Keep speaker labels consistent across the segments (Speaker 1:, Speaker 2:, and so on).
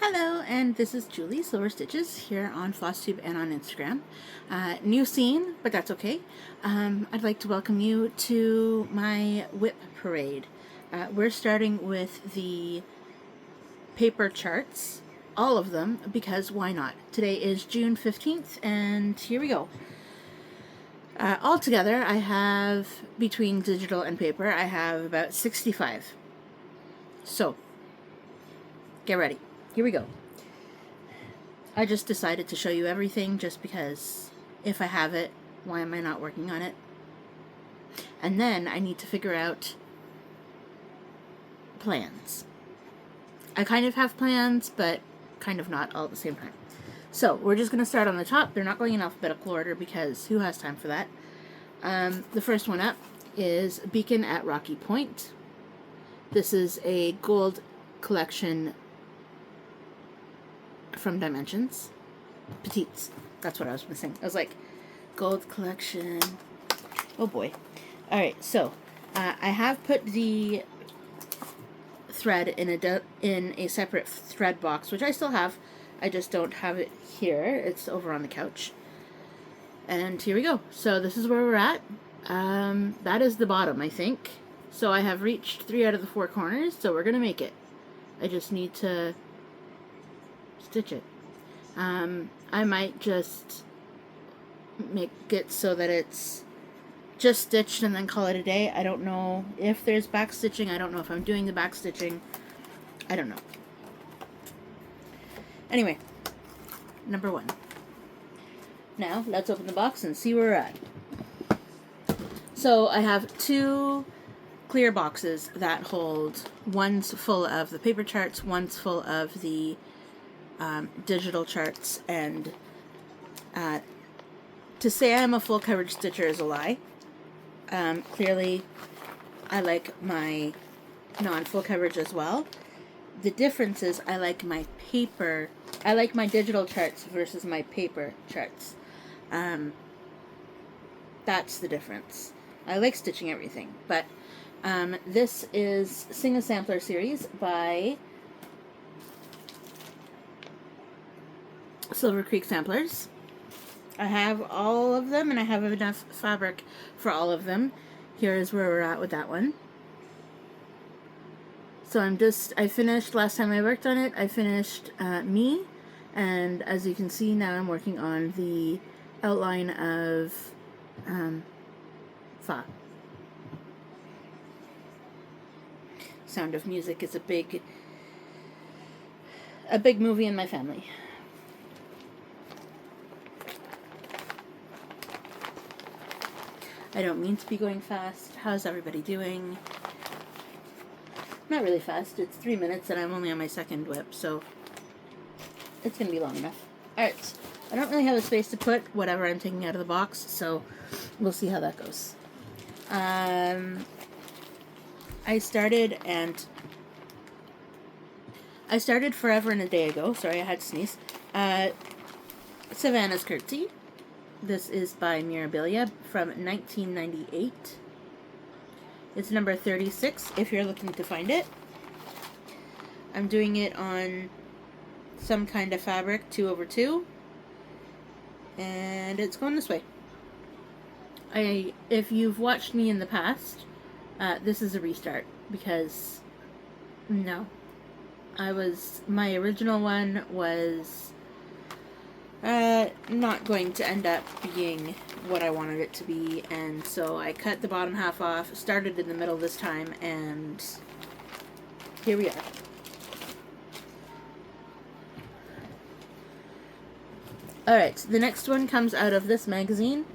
Speaker 1: Hello, and this is Julie Silver Stitches here on FlossTube and on Instagram. New scene, but that's okay. I'd like to welcome you to my WIP parade. We're starting with the paper charts, all of them, because why not? Today is June 15th, and here we go. Altogether, I have, between digital and paper, I have about 65. So, get ready. Here we go. I just decided to show you everything just because if I have it, why am I not working on it? And then I need to figure out plans. I kind of have plans, but kind of not all at the same time. So we're just going to start on the top. They're not going in alphabetical order because who has time for that? The first one up is Beacon at Rocky Point. This is a gold collection from Dimensions. Petites. That's what I was missing. I was like, gold collection. Oh boy. Alright, so I have put the thread in a separate thread box, which I still have. I just don't have it here. It's over on the couch. And here we go. So this is where we're at. That is the bottom, I think. So I have reached 3 out of the 4 corners, so we're going to make it. I just need to stitch it. I might just make it so that it's just stitched and then call it a day. I don't know if there's back stitching. I don't know if I'm doing the back stitching. I don't know. Anyway, number 1. Now, let's open the box and see where we're at. So I have 2 clear boxes that hold, one's full of the paper charts, one's full of the digital charts, and to say I'm a full coverage stitcher is a lie. Clearly, I like my non-full coverage as well. The difference is I like my digital charts versus my paper charts. That's the difference. I like stitching everything, but this is Sing a Sampler series by Silver Creek Samplers. I have all of them, and I have enough fabric for all of them. Here is where we're at with that one. So I finished, last time I worked on it, I finished me, and as you can see now I'm working on the outline of Fa. Sound of Music is a big movie in my family. I don't mean to be going fast. How's everybody doing? Not really fast. It's 3 minutes and I'm only on my second WIP, so it's going to be long enough. Alright, I don't really have a space to put whatever I'm taking out of the box, so we'll see how that goes. I started forever and a day ago. Sorry, I had to sneeze. Savannah's Curtsy. This is by Mirabilia from 1998. It's number 36 if you're looking to find it. I'm doing it on some kind of fabric, 2/2, and it's going this way. If you've watched me in the past, this is a restart because no, my original one was not going to end up being what I wanted it to be, and so I cut the bottom half off, started in the middle this time, and here we are. Alright, the next one comes out of this magazine.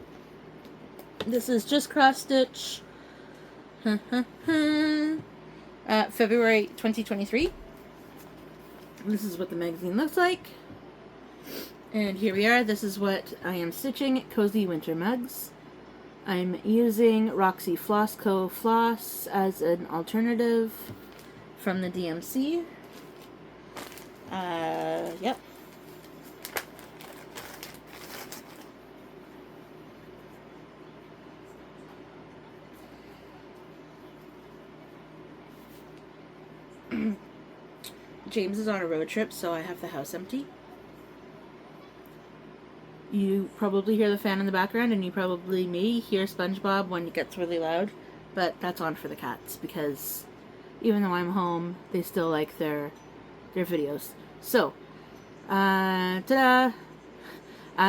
Speaker 1: This is just cross stitch. February 2023. This is what the magazine looks like. And here we are. This is what I am stitching. Cozy Winter Mugs. I'm using Roxy Floss Co. Floss as an alternative from the DMC. Yep. James is on a road trip, so I have the house empty. You probably hear the fan in the background, and you probably may hear SpongeBob when it gets really loud, but that's on for the cats, because even though I'm home, they still like their videos. So, ta-da!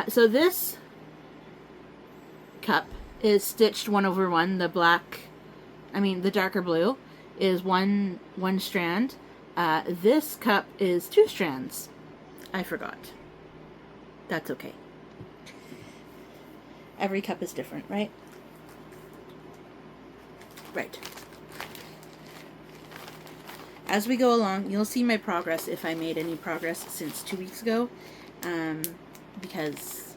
Speaker 1: So this cup is stitched 1/1. The darker blue is one strand. This cup is 2 strands. I forgot. That's okay. Every cup is different, right? Right. As we go along, you'll see my progress, if I made any progress since 2 weeks ago. Because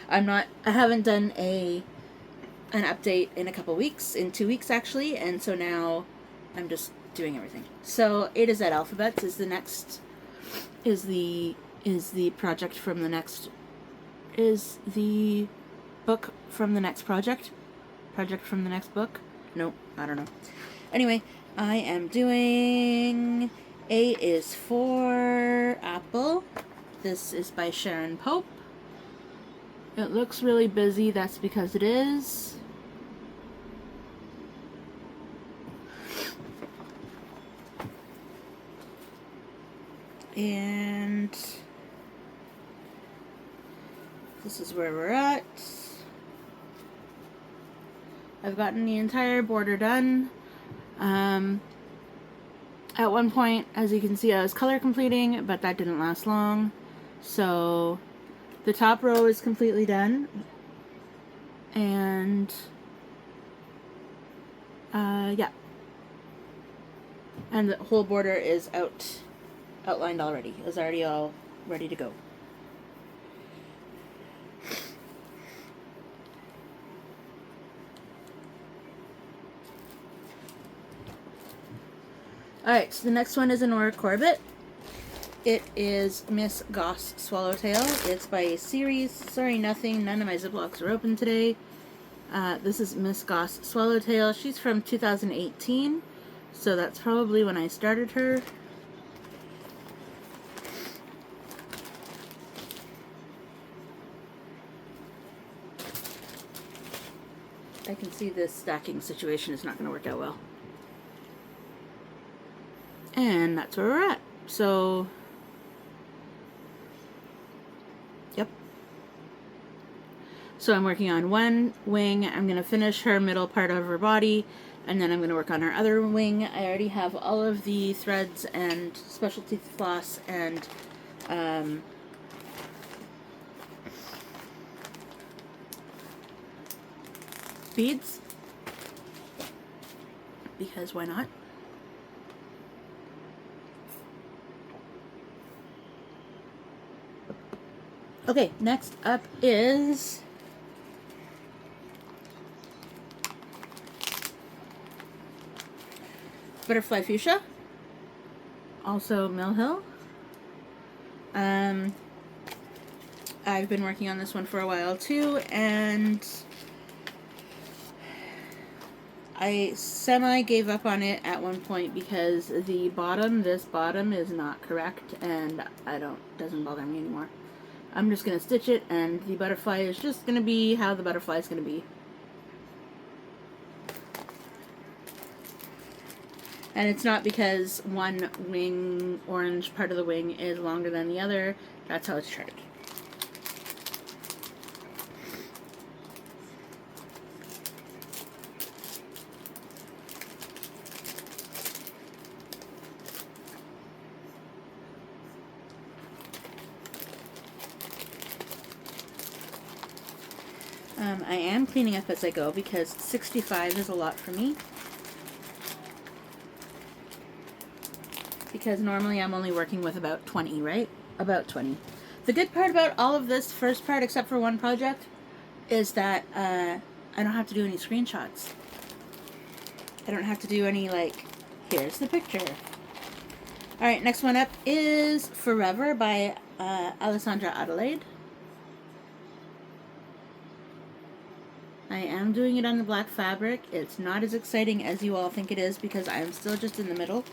Speaker 1: I haven't done an update in a couple weeks, in 2 weeks actually, and so now I'm just doing everything. So A to Z alphabets is the project from the next, is the book from the next project from the next book. Nope, I don't know. Anyway, I am doing, A is for apple. This is by Sharon Pope. It looks really busy, that's because it is. And this is where we're at. I've gotten the entire border done. At one point, as you can see, I was color completing, but that didn't last long. So the top row is completely done. And yeah. And the whole border is outlined already. It's already all ready to go. Alright, so the next one is a Nora Corbett. It is Miss Goss Swallowtail. It's by a series. Sorry, none of my Ziplocs are open today. This is Miss Goss Swallowtail. She's from 2018, so that's probably when I started her. I can see this stacking situation is not going to work out well. And that's where we're at. So, yep. So I'm working on one wing. I'm going to finish her middle part of her body, and then I'm going to work on her other wing. I already have all of the threads and specialty floss and beads, because why not? Okay, next up is Butterfly Fuchsia, also Mill Hill. I've been working on this one for a while too, and I gave up on it at one point because this bottom is not correct, and doesn't bother me anymore. I'm just going to stitch it, and the butterfly is just going to be how the butterfly is going to be. And it's not because one wing, orange part of the wing, is longer than the other. That's how it's charted. I am cleaning up as I go because 65 is a lot for me. Because normally I'm only working with about 20, right? About 20. The good part about all of this first part, except for one project, is that I don't have to do any screenshots. I don't have to do any, like, here's the picture. Alright, next one up is Forever by Alessandra Adelaide. I am doing it on the black fabric. It's not as exciting as you all think it is because I'm still just in the middle.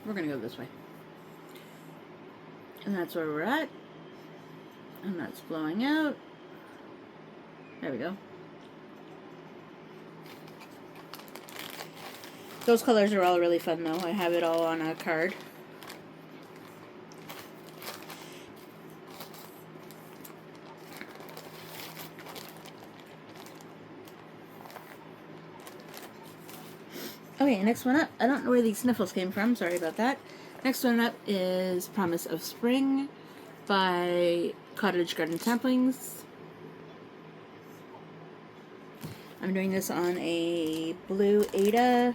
Speaker 1: We're gonna go this way. And that's where we're at. And that's blowing out. There we go. Those colors are all really fun though. I have it all on a card. Okay, next one up. I don't know where these sniffles came from. Sorry about that. Next one up is Promise of Spring by Cottage Garden Samplings. I'm doing this on a blue Ada.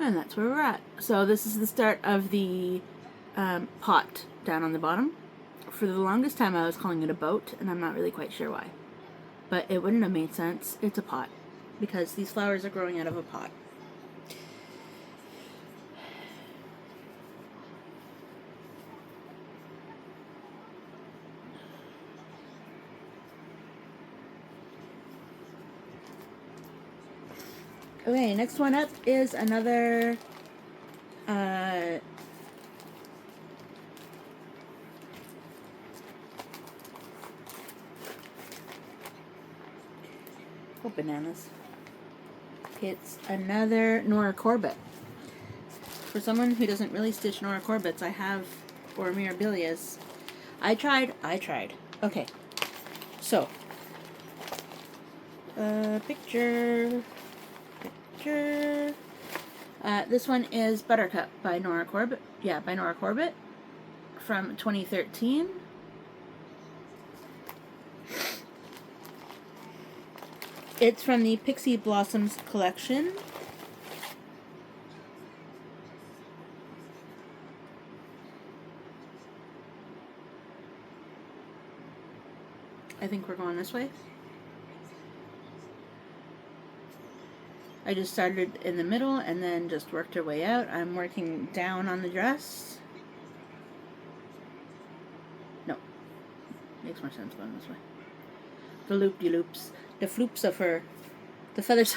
Speaker 1: And that's where we're at. So this is the start of the pot down on the bottom. For the longest time I was calling it a boat, and I'm not really quite sure why. But it wouldn't have made sense. It's a pot, because these flowers are growing out of a pot. Okay, next one up is another oh, bananas. It's another Nora Corbett. For someone who doesn't really stitch Nora Corbetts, I have, or Mirabilias. I tried. Okay, so picture. This one is Buttercup by Nora Corbett. Yeah, by Nora Corbett from 2013. It's from the Pixie Blossoms collection. I think we're going this way. I just started in the middle and then just worked our way out. I'm working down on the dress. No. Makes more sense going this way. The loop-de-loops. The floops of her... The feathers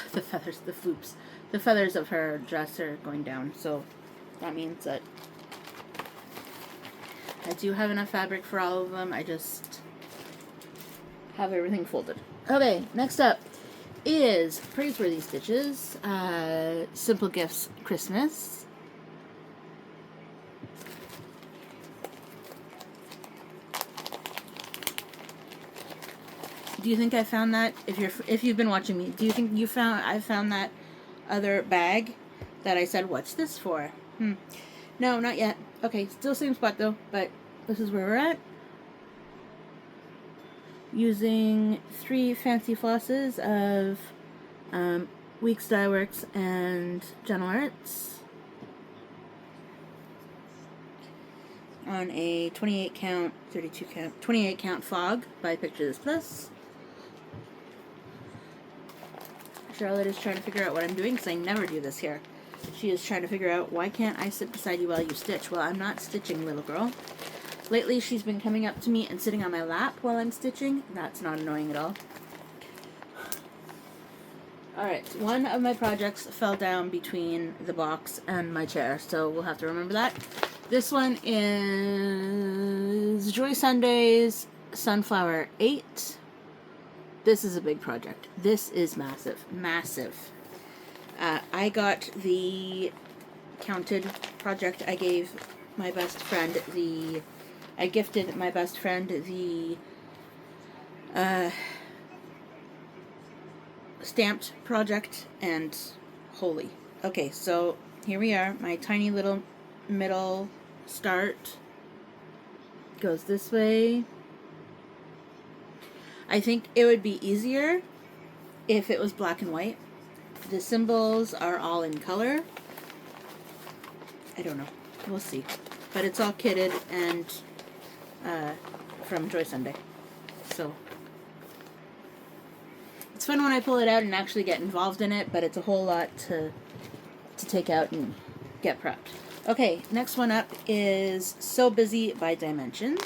Speaker 1: of her dress are going down. So that means that I do have enough fabric for all of them. I just have everything folded. Okay, next up is Praiseworthy Stitches, Simple Gifts Christmas. Do you think I found that? If you've been watching me, do you think I found that other bag that I said, what's this for? No, not yet. Okay, still same spot though, but this is where we're at. Using 3 fancy flosses of Weeks Dye Works and Gentle Arts on a 28 count, 32 count, 28 count fog by Picture This Plus. Charlotte is trying to figure out what I'm doing because I never do this here. She is trying to figure out, why can't I sit beside you while you stitch? Well, I'm not stitching, little girl. Lately, she's been coming up to me and sitting on my lap while I'm stitching. That's not annoying at all. Alright, one of my projects fell down between the box and my chair, so we'll have to remember that. This one is Joy Sunday's Sunflower 8. This is a big project. This is massive. Massive. I got the counted project. I gave my best friend the... I gifted my best friend the stamped project, and holy. Okay, so here we are. My tiny little middle start goes this way. I think it would be easier if it was black and white. the symbols are all in color. I don't know. We'll see. But it's all kitted and from Joy Sunday. So it's fun when I pull it out and actually get involved in it, but it's a whole lot to take out and get prepped. Okay, next one up is So Busy by Dimensions.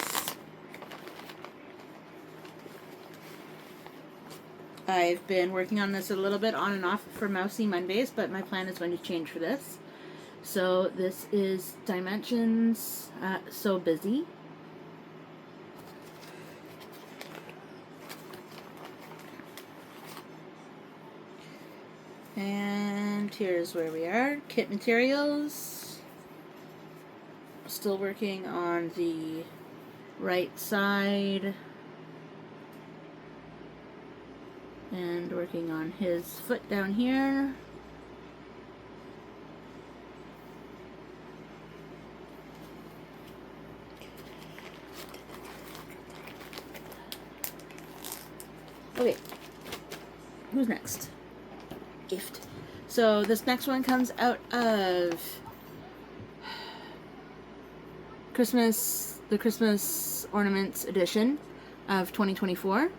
Speaker 1: I've been working on this a little bit on and off for Mousy Mondays, but my plan is going to change for this. So this is Dimensions, So Busy. And here's where we are. Kit materials. Still working on the right side. And working on his foot down here. Okay, who's next? Gift. So this next one comes out of the Christmas Ornaments edition of 2024.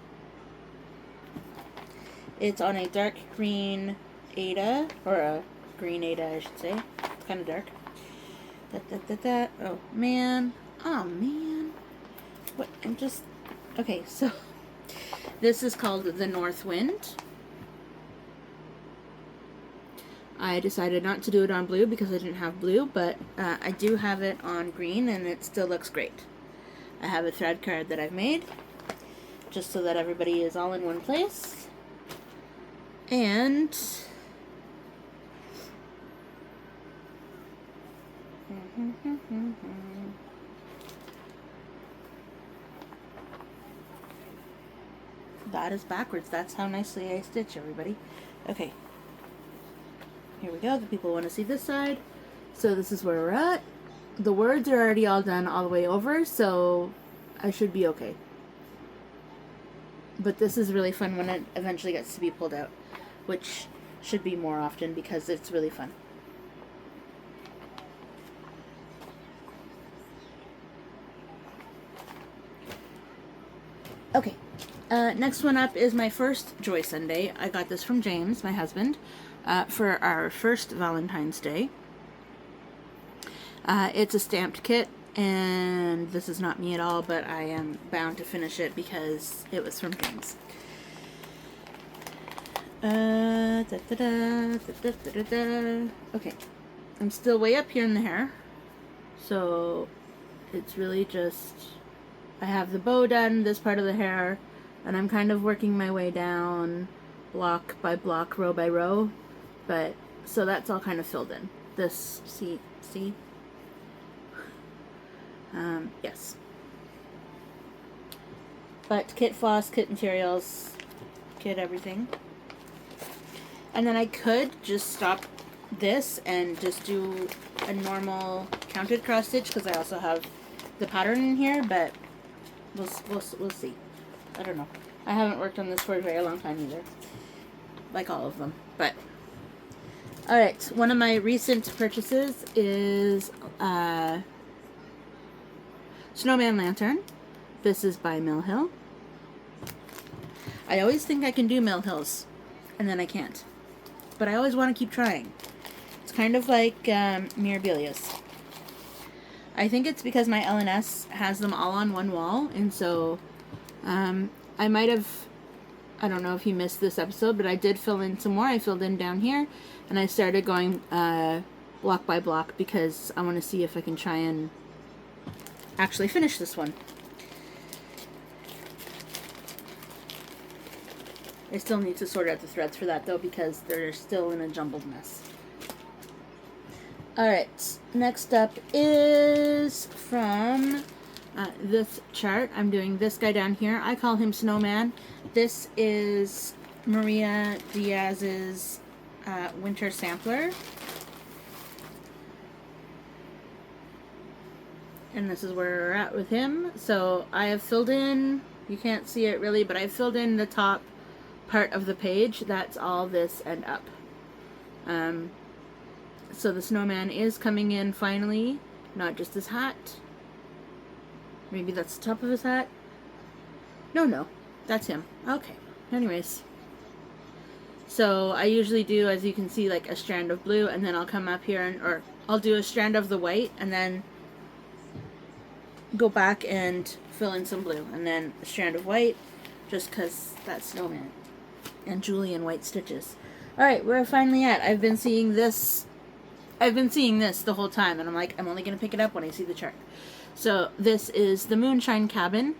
Speaker 1: It's on a dark green Ada, or a green Ada, I should say. It's kind of dark. Oh man. Oh man. What? Okay, so this is called The North Wind. I decided not to do it on blue because I didn't have blue, but I do have it on green and it still looks great. I have a thread card that I've made just so that everybody is all in one place. And that is backwards. That's how nicely I stitch, everybody. Okay. Here we go. The people want to see this side. So this is where we're at. The words are already all done all the way over, so I should be okay. But this is really fun when it eventually gets to be pulled out, which should be more often because it's really fun. Okay, next one up is my first Joy Sunday. I got this from James, my husband, for our first Valentine's Day. It's a stamped kit, and this is not me at all, but I am bound to finish it because it was from James. Okay, I'm still way up here in the hair, so it's really just, I have the bow done, this part of the hair, and I'm kind of working my way down block by block, row by row, but so that's all kind of filled in. This, see? Yes. But kit floss, kit materials, kit everything. And then I could just stop this and just do a normal counted cross stitch because I also have the pattern in here, but we'll see. I don't know. I haven't worked on this for a very long time either, like all of them. But all right, one of my recent purchases is Snowman Lantern. This is by Mill Hill. I always think I can do Mill Hills, and then I can't. But I always want to keep trying. It's kind of like Mirabilia's. I think it's because my LNS has them all on one wall, and so I might have, I don't know if you missed this episode, but I did fill in some more. I filled in down here, and I started going block by block because I want to see if I can try and actually finish this one. I still need to sort out the threads for that though because they're still in a jumbled mess. Alright, next up is from this chart. I'm doing this guy down here. I call him Snowman. This is Maria Diaz's Winter Sampler. And this is where we're at with him. So I have filled in, you can't see it really, but I've filled in the top part of the page. That's all this and up. So the snowman is coming in finally, not just his hat. Maybe that's the top of his hat. No, that's him. Okay. Anyways. So I usually do, as you can see, like a strand of blue, and then I'll come up here or I'll do a strand of the white, and then go back and fill in some blue, and then a strand of white, just because that's snowman. And Julian white stitches. Alright, we're finally at. I've been seeing this the whole time, and I'm like, I'm only going to pick it up when I see the chart. So this is the Moonshine Cabin.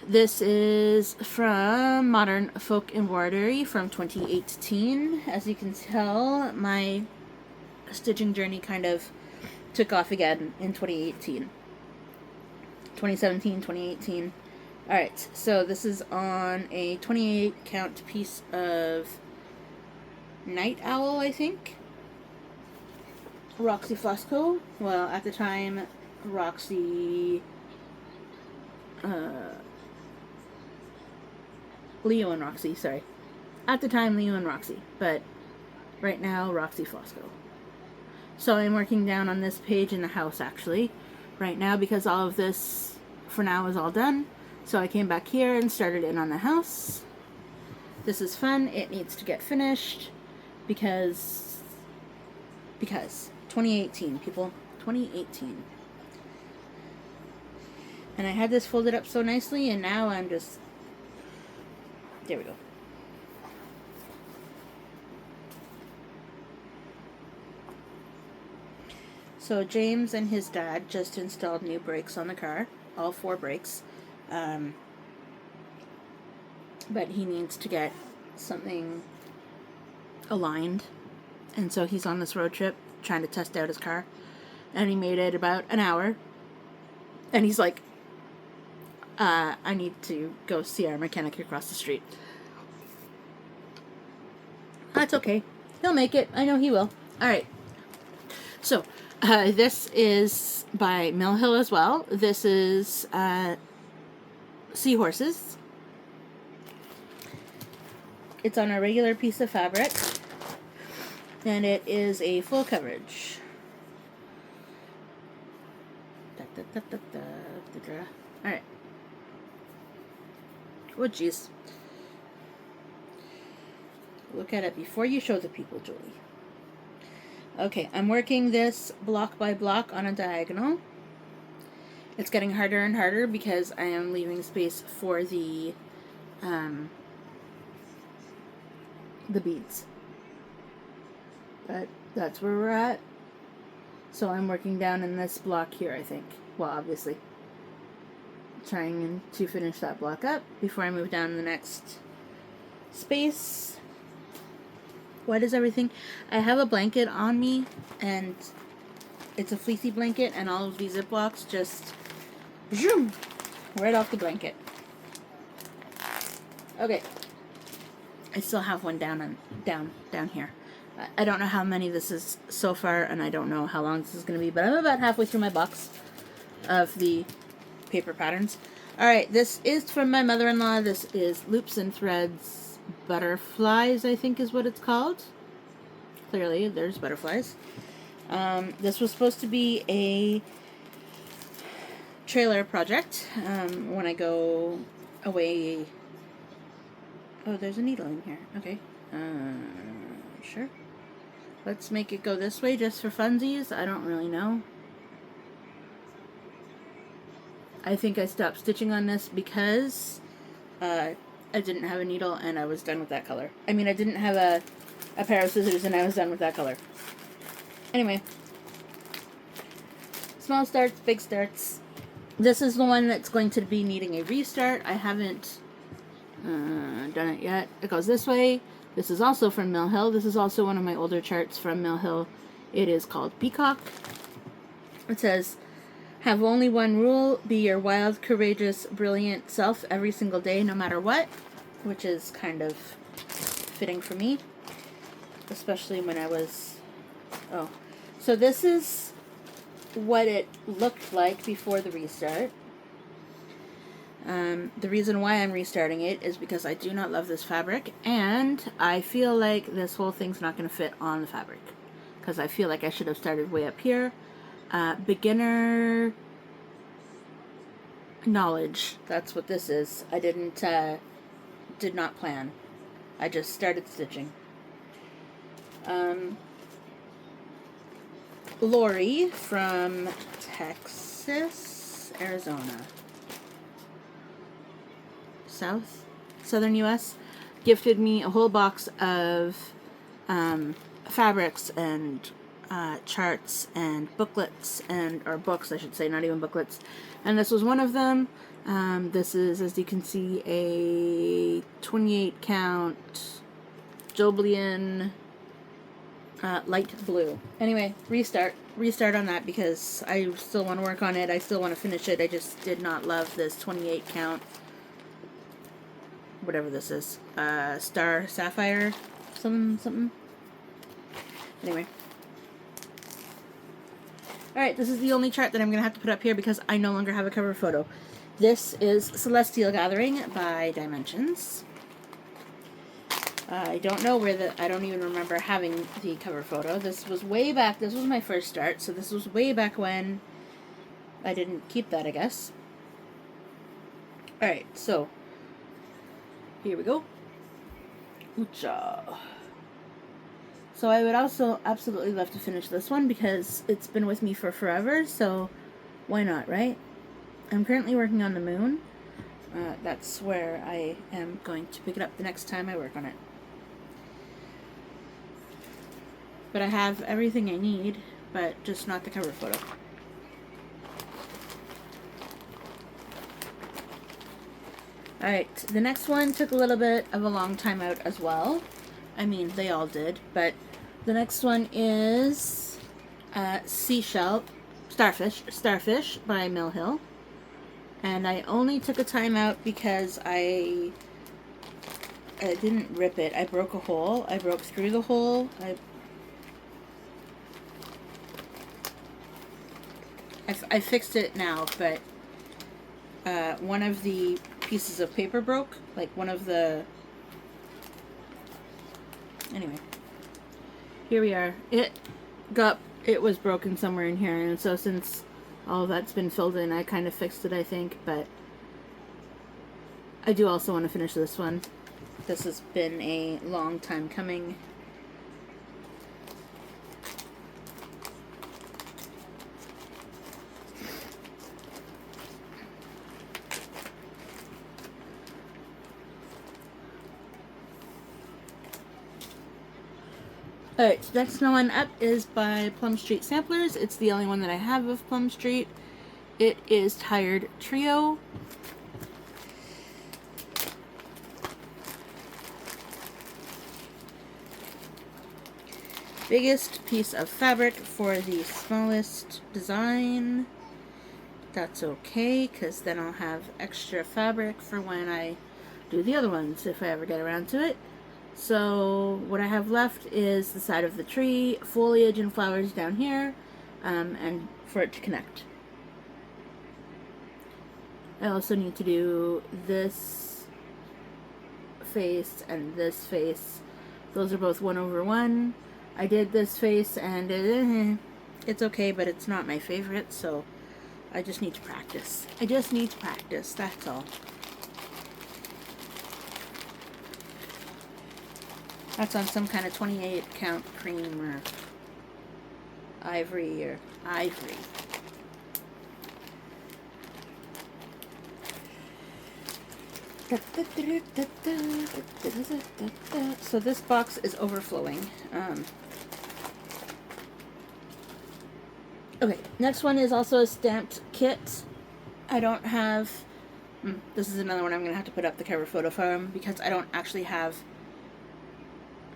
Speaker 1: This is from Modern Folk Embroidery from 2018. As you can tell, my stitching journey kind of took off again in 2018. 2017, 2018. Alright, so this is on a 28 count piece of Night Owl, I think. Roxy FlossTube. Well, at the time, Roxy... Leo and Roxy, sorry. At the time, Leo and Roxy. But right now, Roxy FlossTube. So I'm working down on this page in the house, actually. Right now, because all of this, for now, is all done. So I came back here and started in on the house. This is fun. It needs to get finished. Because 2018, people. 2018. And I had this folded up so nicely, and now I'm just... There we go. So James and his dad just installed new brakes on the car. All 4 brakes. But he needs to get something aligned. And so he's on this road trip trying to test out his car. And he made it about an hour. And he's like, I need to go see our mechanic across the street. That's okay. He'll make it. I know he will. Alright. So, this is by Mill Hill as well. This is Seahorses. It's on a regular piece of fabric. And it is a full coverage. Alright. Oh, jeez. Look at it before you show the people, Julie. Okay, I'm working this block by block on a diagonal. It's getting harder and harder because I am leaving space for the beads. But that's where we're at. So I'm working down in this block here, I think. Well, obviously. Trying to finish that block up before I move down to the next space. What is everything? I have a blanket on me, and it's a fleecy blanket, and all of these zip blocks just zoom right off the blanket. Okay. I still have one down here. I don't know how many this is so far, and I don't know how long this is going to be, but I'm about halfway through my box of the paper patterns. Alright, this is from my mother-in-law. This is Loops and Threads Butterflies, I think is what it's called. Clearly, there's butterflies. This was supposed to be a trailer project when I go away. Oh, there's a needle in here. Okay. Sure. Let's make it go this way just for funsies. I don't really know. I think I stopped stitching on this because I didn't have a needle and I was done with that color. I mean, I didn't have a pair of scissors and I was done with that color. Anyway. Small starts, big starts. This is the one that's going to be needing a restart. I haven't done it yet. It goes this way. This is also from Mill Hill. This is also one of my older charts from Mill Hill. It is called Peacock. It says, have only one rule, be your wild, courageous, brilliant self every single day, no matter what, which is kind of fitting for me, especially when I was, so this is what it looked like before the restart. The reason why I'm restarting it is because I do not love this fabric, and I feel like this whole thing's not going to fit on the fabric, because I feel like I should have started way up here. Beginner knowledge, that's what this is. I did not plan. I just started stitching. Lori from Texas, Arizona, southern US, gifted me a whole box of fabrics and charts and booklets, or books I should say, not even booklets, and this was one of them. This is, as you can see, a 28 count Jobelin light blue. Anyway, restart on that because I still want to work on it. I still want to finish it. I just did not love this 28 count, whatever this is, Star Sapphire, something. Anyway. Alright, this is the only chart that I'm going to have to put up here because I no longer have a cover photo. This is Celestial Gathering by Dimensions. I don't know I don't even remember having the cover photo. This was way back, this was my first start, so this was way back when. I didn't keep that, I guess. Alright, so, here we go. Oocha. So I would also absolutely love to finish this one because it's been with me for forever, so why not, right? I'm currently working on the moon. That's where I am going to pick it up the next time I work on it. But I have everything I need, but just not the cover photo. Alright, the next one took a little bit of a long time out as well. I mean, they all did, but the next one is Starfish by Mill Hill. And I only took a time out because I didn't rip it. I broke a hole. I broke through the hole. I fixed it now, but one of the pieces of paper broke. Like one of the... Anyway. Here we are. It was broken somewhere in here, and so since all of that's been filled in, I kind of fixed it, I think, but I do also want to finish this one. This has been a long time coming. Alright, so next one up is by Plum Street Samplers. It's the only one that I have of Plum Street. It is Tired Trio. Biggest piece of fabric for the smallest design. That's okay, because then I'll have extra fabric for when I do the other ones, if I ever get around to it. So what I have left is the side of the tree, foliage and flowers down here, and for it to connect. I also need to do this face and this face. Those are both 1/1. I did this face and it's okay, but it's not my favorite, so I just need to practice. That's all. That's on some kind of 28 count cream or ivory. So this box is overflowing. Okay, next one is also a stamped kit. I don't have... this is another one I'm going to have to put up the cover photo from because I don't actually have...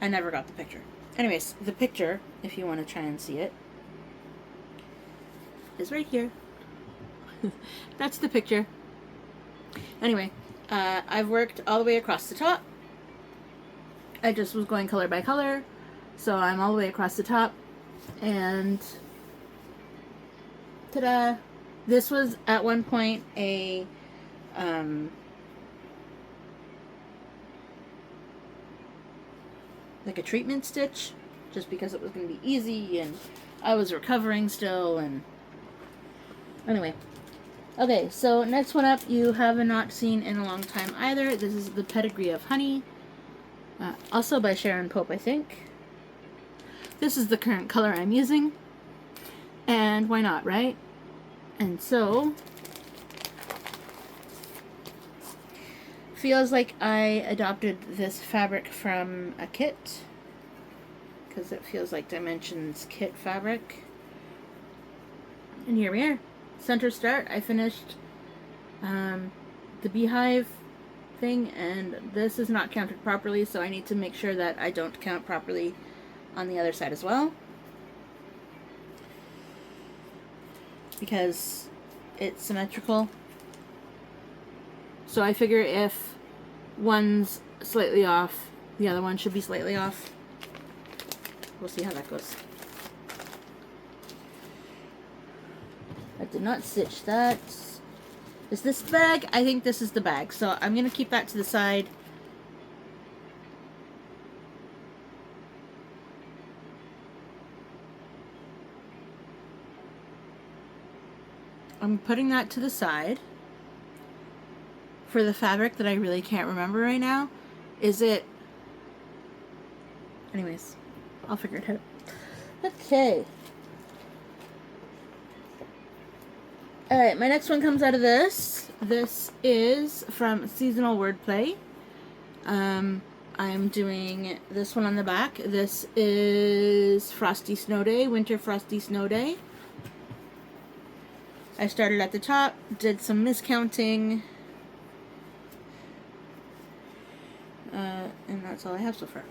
Speaker 1: I never got the picture. Anyways, the picture, if you want to try and see it, is right here. That's the picture. Anyway, I've worked all the way across the top. I just was going color by color, so I'm all the way across the top, and ta-da! This was at one point a like a treatment stitch, just because it was going to be easy and I was recovering still. And anyway, okay, so next one up you have not seen in a long time either. This is The Pedigree of Honey, also by Sharon Pope, I think. This is the current color I'm using, and why not, right? And so feels like I adopted this fabric from a kit, because it feels like Dimensions kit fabric. And here we are. Center start. I finished the beehive thing, and this is not counted properly, so I need to make sure that I don't count properly on the other side as well, because it's symmetrical. So I figure if one's slightly off, the other one should be slightly off. We'll see how that goes. I did not stitch that. Is this the bag? I think this is the bag. So I'm going to keep that to the side. I'm putting that to the side for the fabric that I really can't remember right now. Is it... Anyways, I'll figure it out. Okay. Alright, my next one comes out of this. This is from Seasonal Wordplay. I am doing this one on the back. This is Frosty Snow Day, Winter Frosty Snow Day. I started at the top, did some miscounting, and that's all I have so far.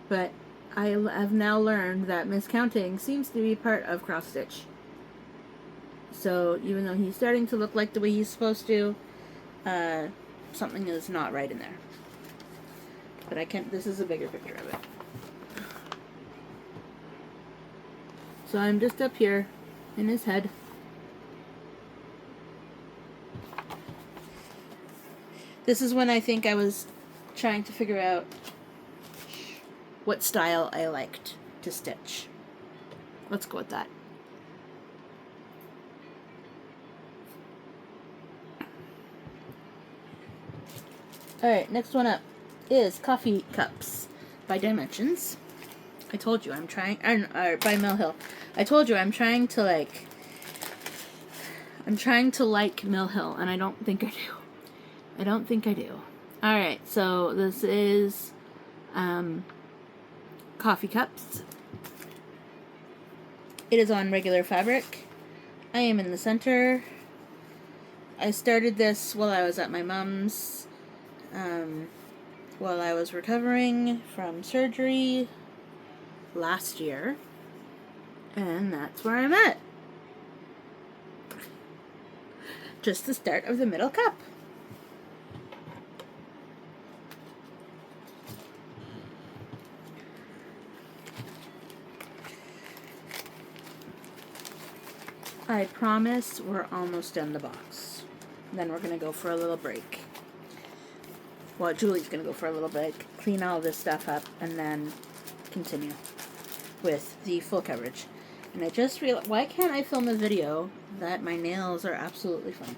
Speaker 1: But I have now learned that miscounting seems to be part of cross stitch. So even though he's starting to look like the way he's supposed to, something is not right in there. But I can't, this is a bigger picture of it. So I'm just up here in his head. This is when I think I was trying to figure out what style I liked to stitch. Let's go with that. Alright, next one up is Coffee Cups by Dimensions. I told you I'm trying, by Mill Hill. I told you I'm trying to like Mill Hill, and I don't think I do. I don't think I do. Alright, so this is Coffee Cups. It is on regular fabric. I am in the center. I started this while I was at my mom's, while I was recovering from surgery last year, and that's where I'm at. Just the start of the middle cup. I promise we're almost done the box. Then we're gonna go for a little break. Well, Julie's gonna go for a little break, clean all this stuff up, and then continue with the full coverage. And I just realized, why can't I film a video that my nails are absolutely fine?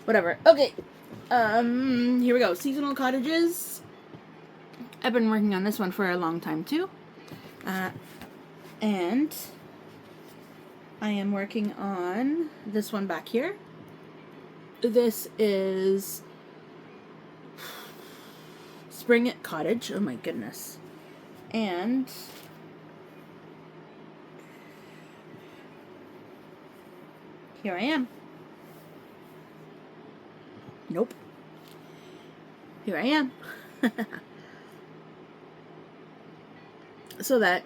Speaker 1: Whatever. Okay. Here we go. Seasonal Cottages. I've been working on this one for a long time too. And I am working on this one back here. This is Spring Cottage. Oh my goodness. And here I am. Nope. Here I am. So that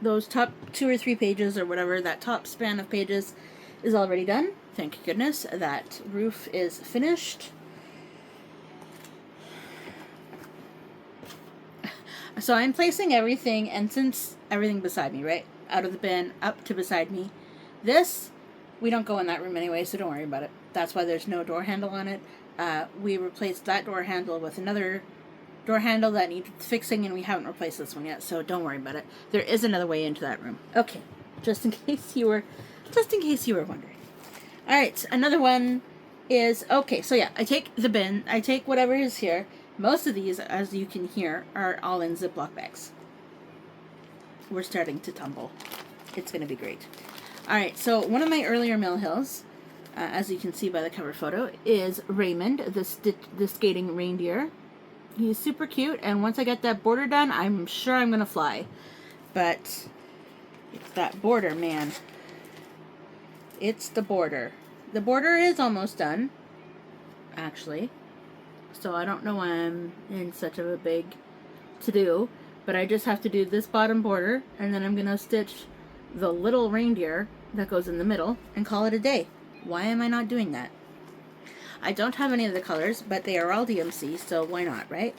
Speaker 1: those top 2 or 3 pages or whatever, that top span of pages is already done. Thank goodness. That roof is finished. So I'm placing everything, and since everything beside me, right? Out of the bin, up to beside me. This We don't go in that room anyway, so don't worry about it. That's why there's no door handle on it. We replaced that door handle with another door handle that needs fixing, and we haven't replaced this one yet, so don't worry about it. There is another way into that room. Okay, just in case you were wondering. All right, another one is, okay, so yeah, I take the bin, I take whatever is here. Most of these, as you can hear, are all in Ziploc bags. We're starting to tumble. It's going to be great. All right, so one of my earlier Mill Hills, as you can see by the cover photo, is Raymond, the skating reindeer. He's super cute, and once I get that border done, I'm sure I'm going to fly. But it's that border, man. It's the border. The border is almost done, actually. So I don't know why I'm in such of a big to-do, but I just have to do this bottom border, and then I'm going to stitch the little reindeer that goes in the middle and call it a day. Why am I not doing that? I don't have any of the colors, but they are all DMC, so why not, right?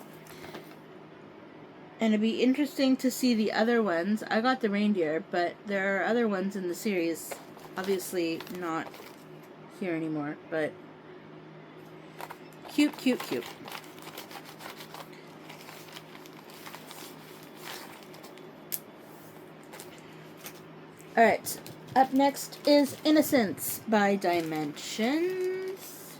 Speaker 1: And it'd be interesting to see the other ones. I got the reindeer, but there are other ones in the series, obviously not here anymore, but cute, cute, cute. Alright, up next is Innocence by Dimensions.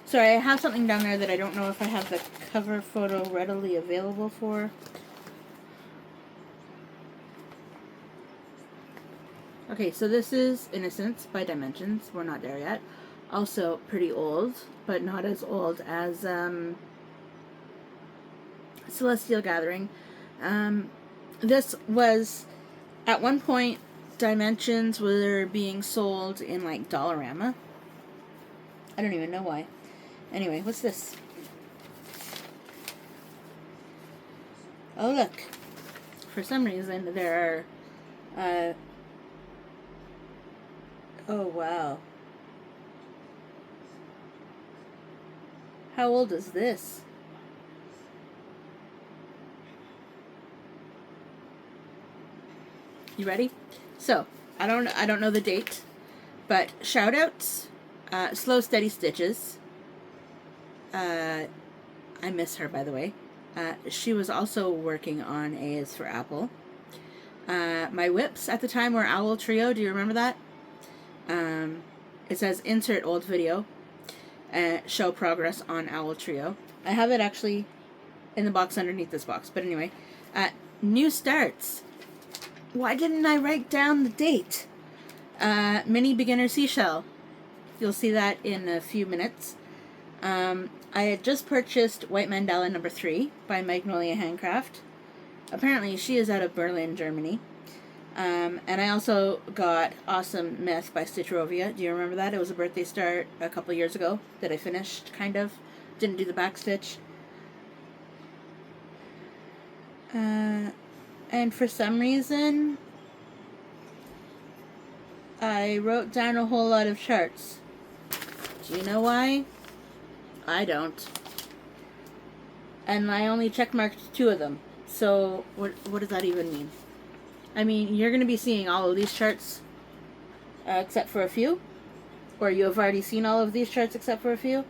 Speaker 1: Sorry, I have something down there that I don't know if I have the cover photo readily available for. Okay, so this is Innocence by Dimensions. We're not there yet. Also pretty old, but not as old as Celestial Gathering. This was, at one point, Dimensions were being sold in, like, Dollarama. I don't even know why. Anyway, what's this? Oh, look. For some reason, there are, oh, wow. How old is this? You ready? So, I don't know the date, but shout outs, Slow Steady Stitches. I miss her, by the way. She was also working on A is for Apple. My WIPs at the time were Owl Trio. Do you remember that? It says insert old video, show progress on Owl Trio. I have it actually in the box underneath this box. But anyway, new starts. Why didn't I write down the date? Mini Beginner Seashell. You'll see that in a few minutes. I had just purchased White Mandala number 3 by Magnolia Handcraft. Apparently she is out of Berlin, Germany. And I also got Awesome Myth by Stitcherovia. Do you remember that? It was a birthday start a couple years ago that I finished, kind of. Didn't do the back stitch. And for some reason, I wrote down a whole lot of charts. Do you know why? I don't. And I only checkmarked 2 of them. So, what does that even mean? I mean, you're going to be seeing all of these charts, except for a few. Or you have already seen all of these charts except for a few.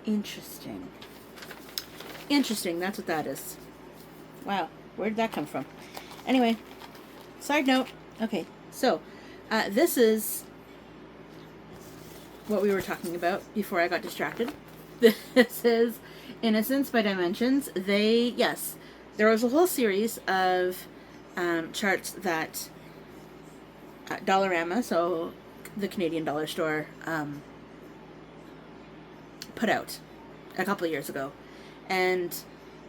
Speaker 1: Interesting. Interesting, that's what that is. Wow, where did that come from? Anyway, side note. Okay, so, this is what we were talking about before I got distracted. This is Innocence by Dimensions. Yes, there was a whole series of charts that Dollarama, so the Canadian dollar store, put out a couple of years ago. And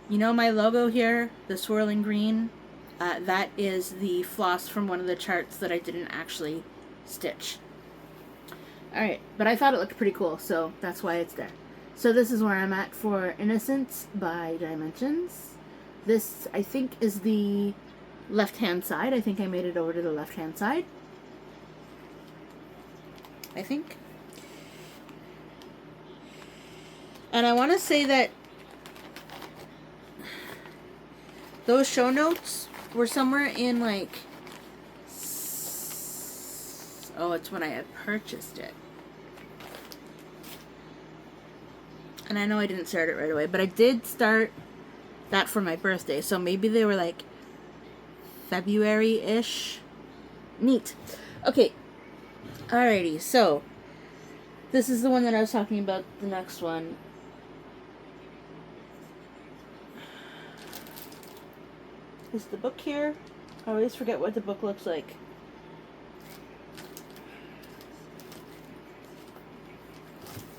Speaker 1: you know my logo here, the swirling green? That is the floss from one of the charts that I didn't actually stitch. Alright, but I thought it looked pretty cool, so that's why it's there. So this is where I'm at for Innocence by Dimensions. This, I think, is the left-hand side. I think I made it over to the left-hand side. I think. And I want to say that those show notes were somewhere in like, oh, it's when I had purchased it. And I know I didn't start it right away, but I did start that for my birthday. So maybe they were like February-ish. Neat. Okay. Alrighty, so this is the one that I was talking about, the next one. Is the book here? I always forget what the book looks like.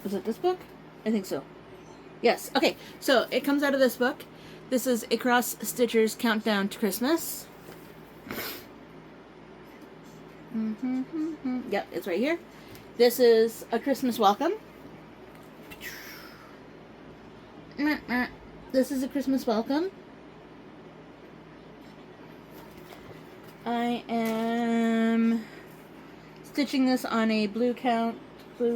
Speaker 1: Is it this book? I think so. Yes. Okay, so it comes out of this book. This is A Cross Stitcher's Countdown to Christmas. Yep, it's right here. This is A Christmas Welcome. This is A Christmas Welcome. I am stitching this on a blue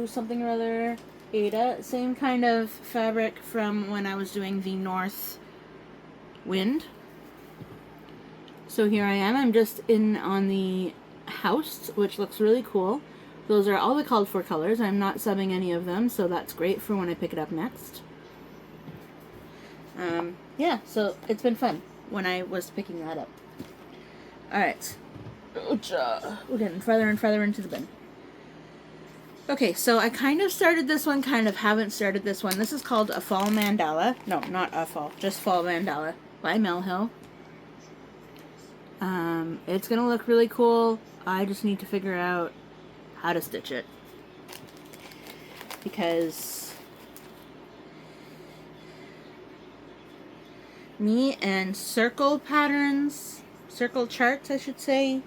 Speaker 1: something or other, Ada. Same kind of fabric from when I was doing the North Wind. So here I am. I'm just in on the house, which looks really cool. Those are all the called for colors. I'm not subbing any of them, so that's great for when I pick it up next. Yeah, so it's been fun when I was picking that up. Alright. We're getting further and further into the bin. Okay, so I kind of started this one, kind of haven't started this one. This is called A Fall Mandala. No, not A Fall, just Fall Mandala by Mel Hill. It's gonna look really cool. I just need to figure out how to stitch it. Because me and circle patterns, circle charts, I should say.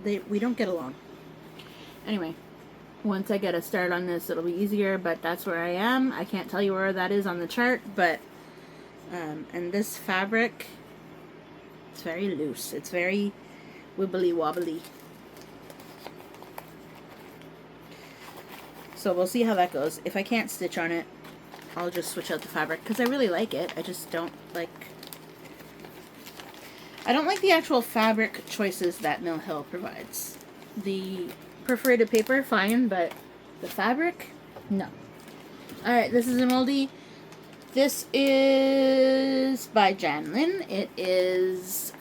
Speaker 1: We don't get along. Anyway, once I get a start on this, it'll be easier, but that's where I am. I can't tell you where that is on the chart, but, and this fabric, it's very loose. It's very wibbly wobbly. So we'll see how that goes. If I can't stitch on it, I'll just switch out the fabric, because I really like it. I just don't like the actual fabric choices that Mill Hill provides. The perforated paper, fine, but the fabric, no. Alright, this is a moldy. This is by Janlin. It is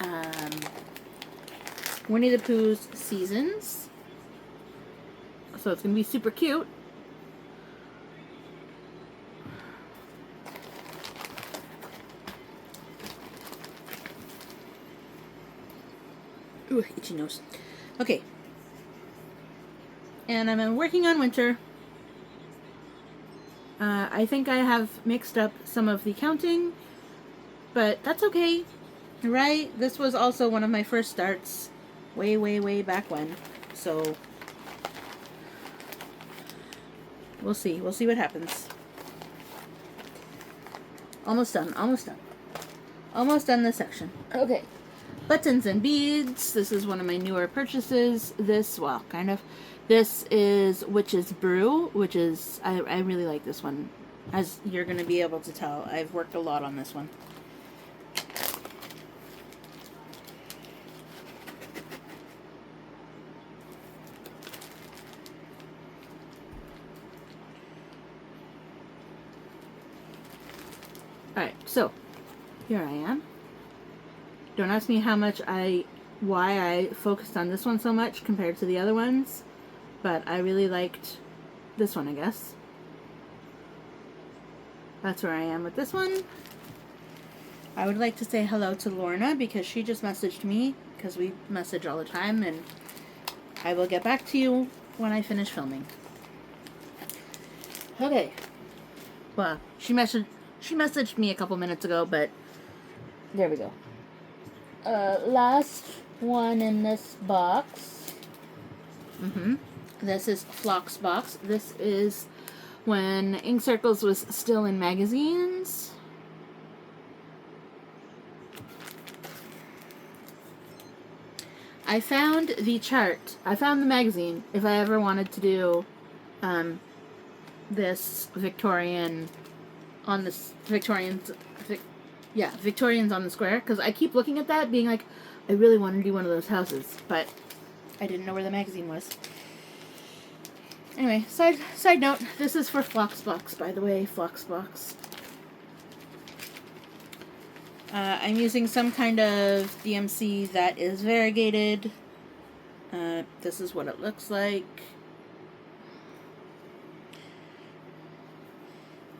Speaker 1: Winnie the Pooh's Seasons. So it's going to be super cute. Ooh, itchy nose. Okay. And I'm working on winter. I think I have mixed up some of the counting, but that's okay, right? This was also one of my first starts way back when, so we'll see what happens. Almost done this section. Okay, buttons and beads. This is one of my newer purchases. This is Witch's Brew, which is, I really like this one. As you're going to be able to tell, I've worked a lot on this one. Alright, so, here I am. Don't ask me why I focused on this one so much compared to the other ones. But I really liked this one, I guess. That's where I am with this one. I would like to say hello to Lorna because she just messaged me, because we message all the time, and I will get back to you when I finish filming. Okay. Well, she messaged me a couple minutes ago, but there we go. Last one in this box. This is Flock's box. This is when Ink Circles was still in magazines. I found the chart. I found the magazine. If I ever wanted to do this Victorian on this Victorians on the Square, because I keep looking at that being like, I really want to do one of those houses, but I didn't know where the magazine was. Anyway, side note, this is for FlossBox, by the way, FlossBox. I'm using some kind of DMC that is variegated. This is what it looks like.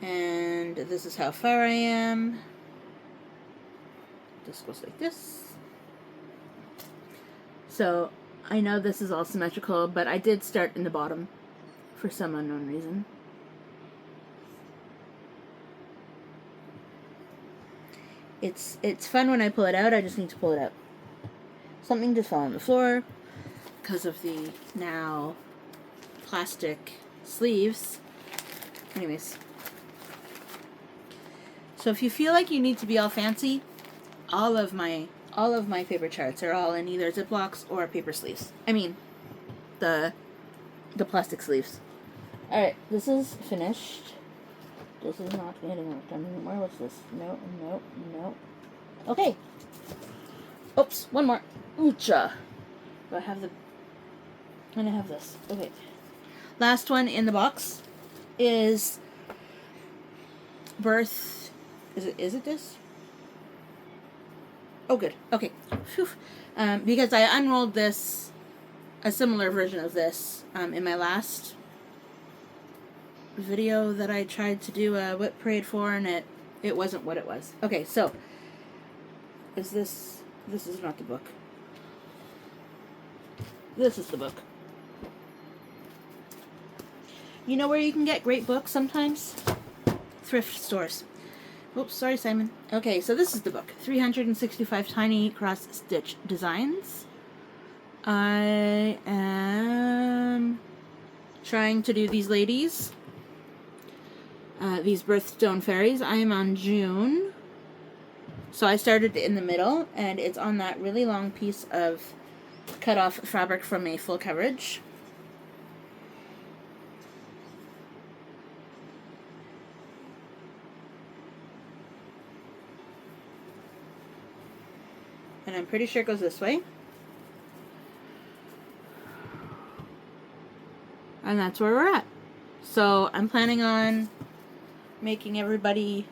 Speaker 1: And this is how far I am. This goes like this. So, I know this is all symmetrical, but I did start in the bottom for some unknown reason. It's fun when I pull it out. I just need to pull it out. Something just fell on the floor because of the now plastic sleeves. Anyways. So if you feel like you need to be all fancy, all of my paper charts are all in either Ziplocs or paper sleeves. I mean, the plastic sleeves. All right, this is finished. This is not getting worked on anymore. What's this? No. Okay. Oops, one more. Oocha. Do I have the... And I have this. Okay. Last one in the box is Birth... Is it this? Oh, good. Okay. Phew. Because I unrolled this, a similar version of this, in my last video that I tried to do a WIP parade for, and it wasn't what it was. Okay, so this is not the book. This is the book. You know where you can get great books sometimes? Thrift stores. Oops, sorry, Simon. Okay, so this is the book. 365 Tiny Cross-Stitch Designs. I am trying to do these ladies. These birthstone fairies. I am on June. So I started in the middle, and it's on that really long piece of cut-off fabric from a full coverage. And I'm pretty sure it goes this way. And that's where we're at. So I'm planning on making everybody...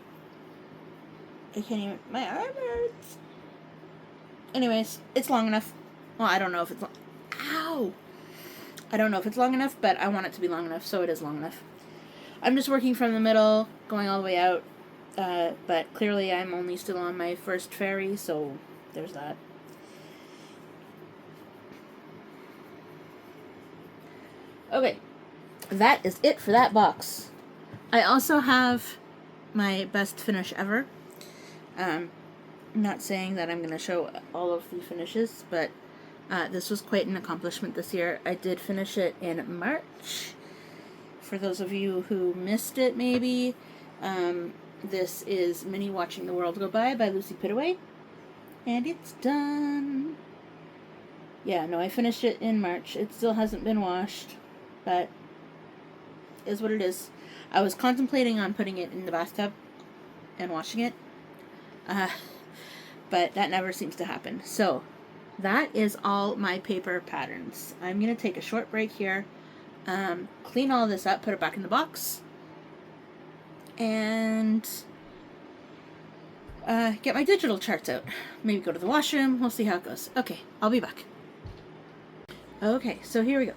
Speaker 1: I can't even... My arm hurts. Anyways, it's long enough. Well, I don't know if it's long... Ow! I don't know if it's long enough, but I want it to be long enough, so it is long enough. I'm just working from the middle, going all the way out. But clearly I'm only still on my first fairy, so there's that. Okay. That is it for that box. I also have my best finish ever. I'm not saying that I'm going to show all of the finishes, but this was quite an accomplishment this year. I did finish it in March. For those of you who missed it, maybe, this is Minnie Watching the World Go By Lucy Pittaway. And it's done. Yeah, no, I finished it in March. It still hasn't been washed, but is what it is. I was contemplating on putting it in the bathtub and washing it, but that never seems to happen. So that is all my paper patterns. I'm going to take a short break here, clean all this up, put it back in the box, and get my digital charts out. Maybe go to the washroom. We'll see how it goes. Okay, I'll be back. Okay, so here we go.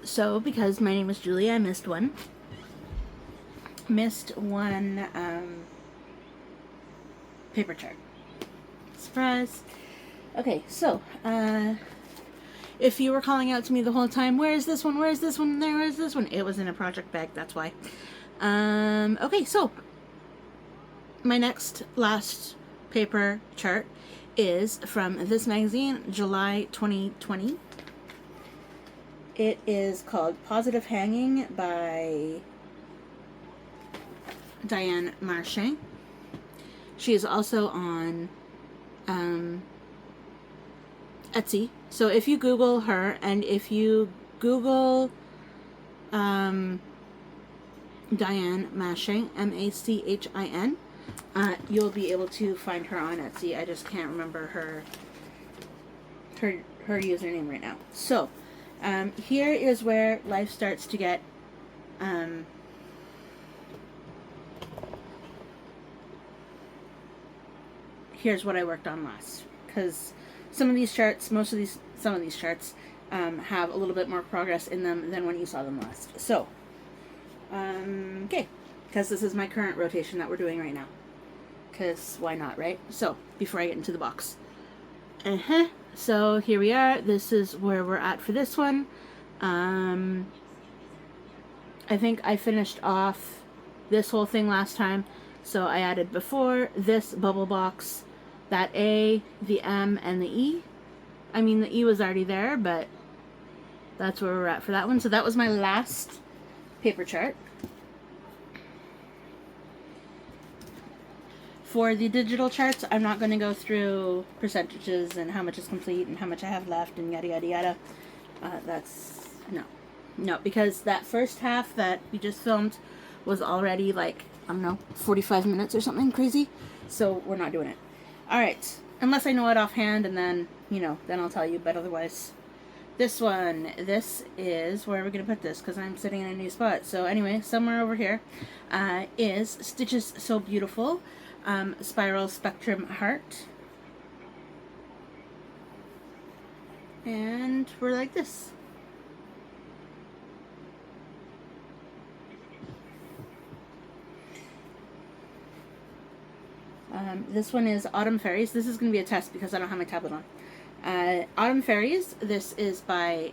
Speaker 1: So because my name is Julie, I missed one. Paper chart. Surprise. Okay, so, if you were calling out to me the whole time, where is this one, where is this one, where is this one? It was in a project bag, that's why. Okay, so, my last paper chart is from this magazine, July 2020. It is called Positive Hanging by Diane Marchand. She is also on Etsy. So if you Google her, and if you Google Diane Machin, Machin, you'll be able to find her on Etsy. I just can't remember her username right now. So here is where life starts to get here's what I worked on last, because some of these charts have a little bit more progress in them than when you saw them last. So okay, because this is my current rotation that we're doing right now, because why not, right? So before I get into the box, so here we are. This is where we're at for this one. I think I finished off this whole thing last time, so I added before this bubble box, that A, the M, and the E. I mean, the E was already there, but that's where we're at for that one. So that was my last paper chart. For the digital charts, I'm not going to go through percentages and how much is complete and how much I have left and yada yada yada. That's no, because that first half that we just filmed was already like, I don't know, 45 minutes or something crazy. So we're not doing it. All right, unless I know it offhand, and then then I'll tell you. But otherwise, this one, this is where we're gonna put this, because I'm sitting in a new spot. So anyway, somewhere over here is Stitches So Beautiful. Spiral Spectrum Heart, and we're like this. This one is Autumn Fairies. This is going to be a test because I don't have my tablet on. Autumn Fairies, this is by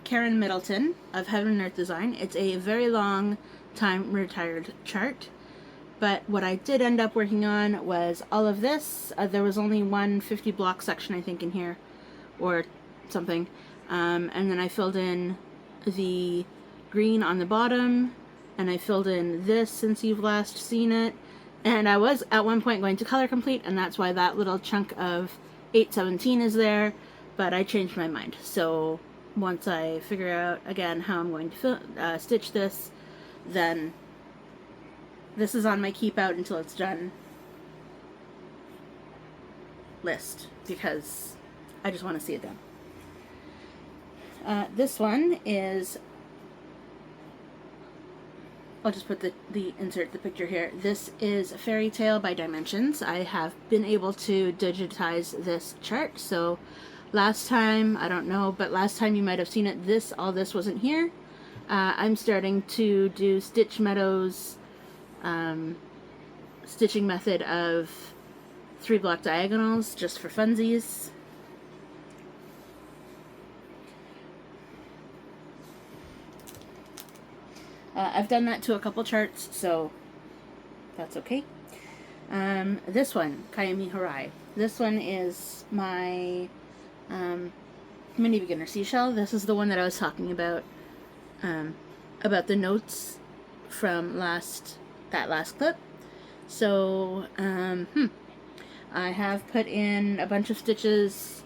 Speaker 1: Karen Middleton of Heaven and Earth Design. It's a very long time retired chart. But what I did end up working on was all of this. There was only one 50 block section, I think, in here, or something. And then I filled in the green on the bottom, and I filled in this since you've last seen it. And I was at one point going to color complete, and that's why that little chunk of 817 is there. But I changed my mind. So once I figure out again how I'm going to stitch this, then this is on my keep out until it's done list, because I just want to see it done. This one is, I'll just put insert the picture here. This is Fairy Tale by Dimensions. I have been able to digitize this chart. So last time, I don't know, but last time you might have seen it, all this wasn't here. I'm starting to do Stitch Meadows stitching method of 3 block diagonals just for funsies. I've done that to a couple charts, so that's okay. This one, Kayami Harai. This one is my mini beginner seashell. This is the one that I was talking about the notes from that last clip. So I have put in a bunch of stitches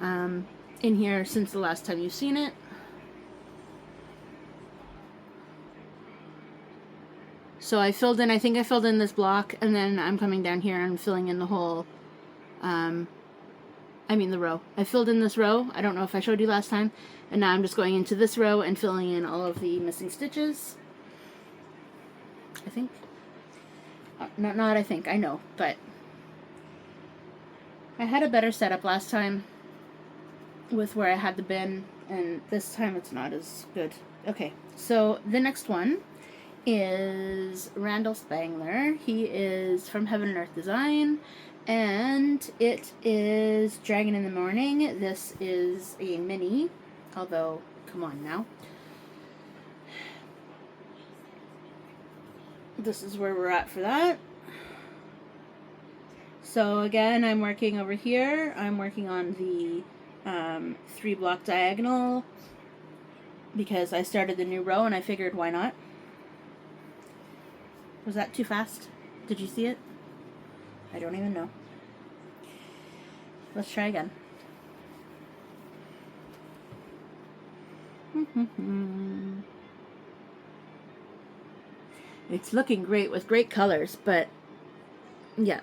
Speaker 1: in here since the last time you've seen it. So I think I filled in this block, and then I'm coming down here and filling in the whole, the row. I filled in this row. I don't know if I showed you last time. And now I'm just going into this row and filling in all of the missing stitches. I think. Not I think, I know, but I had a better setup last time with where I had the bin, and this time it's not as good. Okay, so the next one is Randall Spangler. He is from Heaven and Earth Design, and it is Dragon in the Morning. This is a mini, although, come on now. This is where we're at for that. So again, I'm working over here. I'm working on the 3 block diagonal because I started the new row and I figured why not. Was that too fast? Did you see it? I don't even know. let's try again. It's looking great with great colors, but yeah.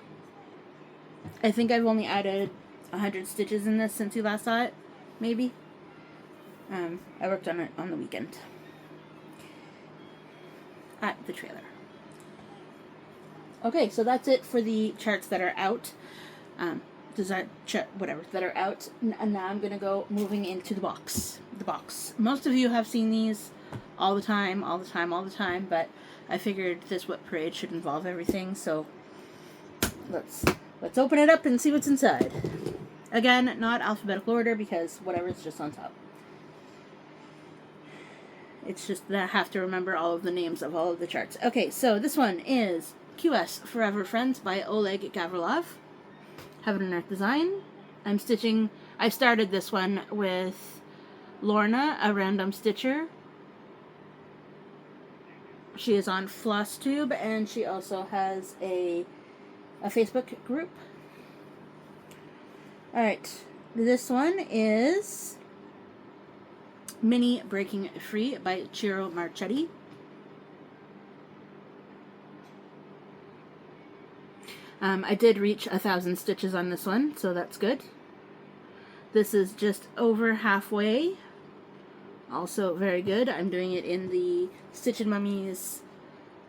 Speaker 1: I think I've only added 100 stitches in this since you last saw it, maybe. I worked on it on the weekend at the trailer. Okay, so that's it for the charts that are out. Design whatever that are out, and now I'm gonna go moving into the box. Most of you have seen these all the time, but I figured this WIP parade should involve everything, so let's open it up and see what's inside. Again, not alphabetical order because whatever's just on top. It's just that I have to remember all of the names of all of the charts. Okay, so this one is QS Forever Friends by Oleg Gavrilov. Heaven and Earth Design. I started this one with Lorna, a random stitcher. She is on FlossTube, and she also has a Facebook group. Alright, this one is Mini Breaking Free by Ciro Marchetti. I did reach 1,000 stitches on this one, so that's good. This is just over halfway. Also very good. I'm doing it in the Stitched Mummies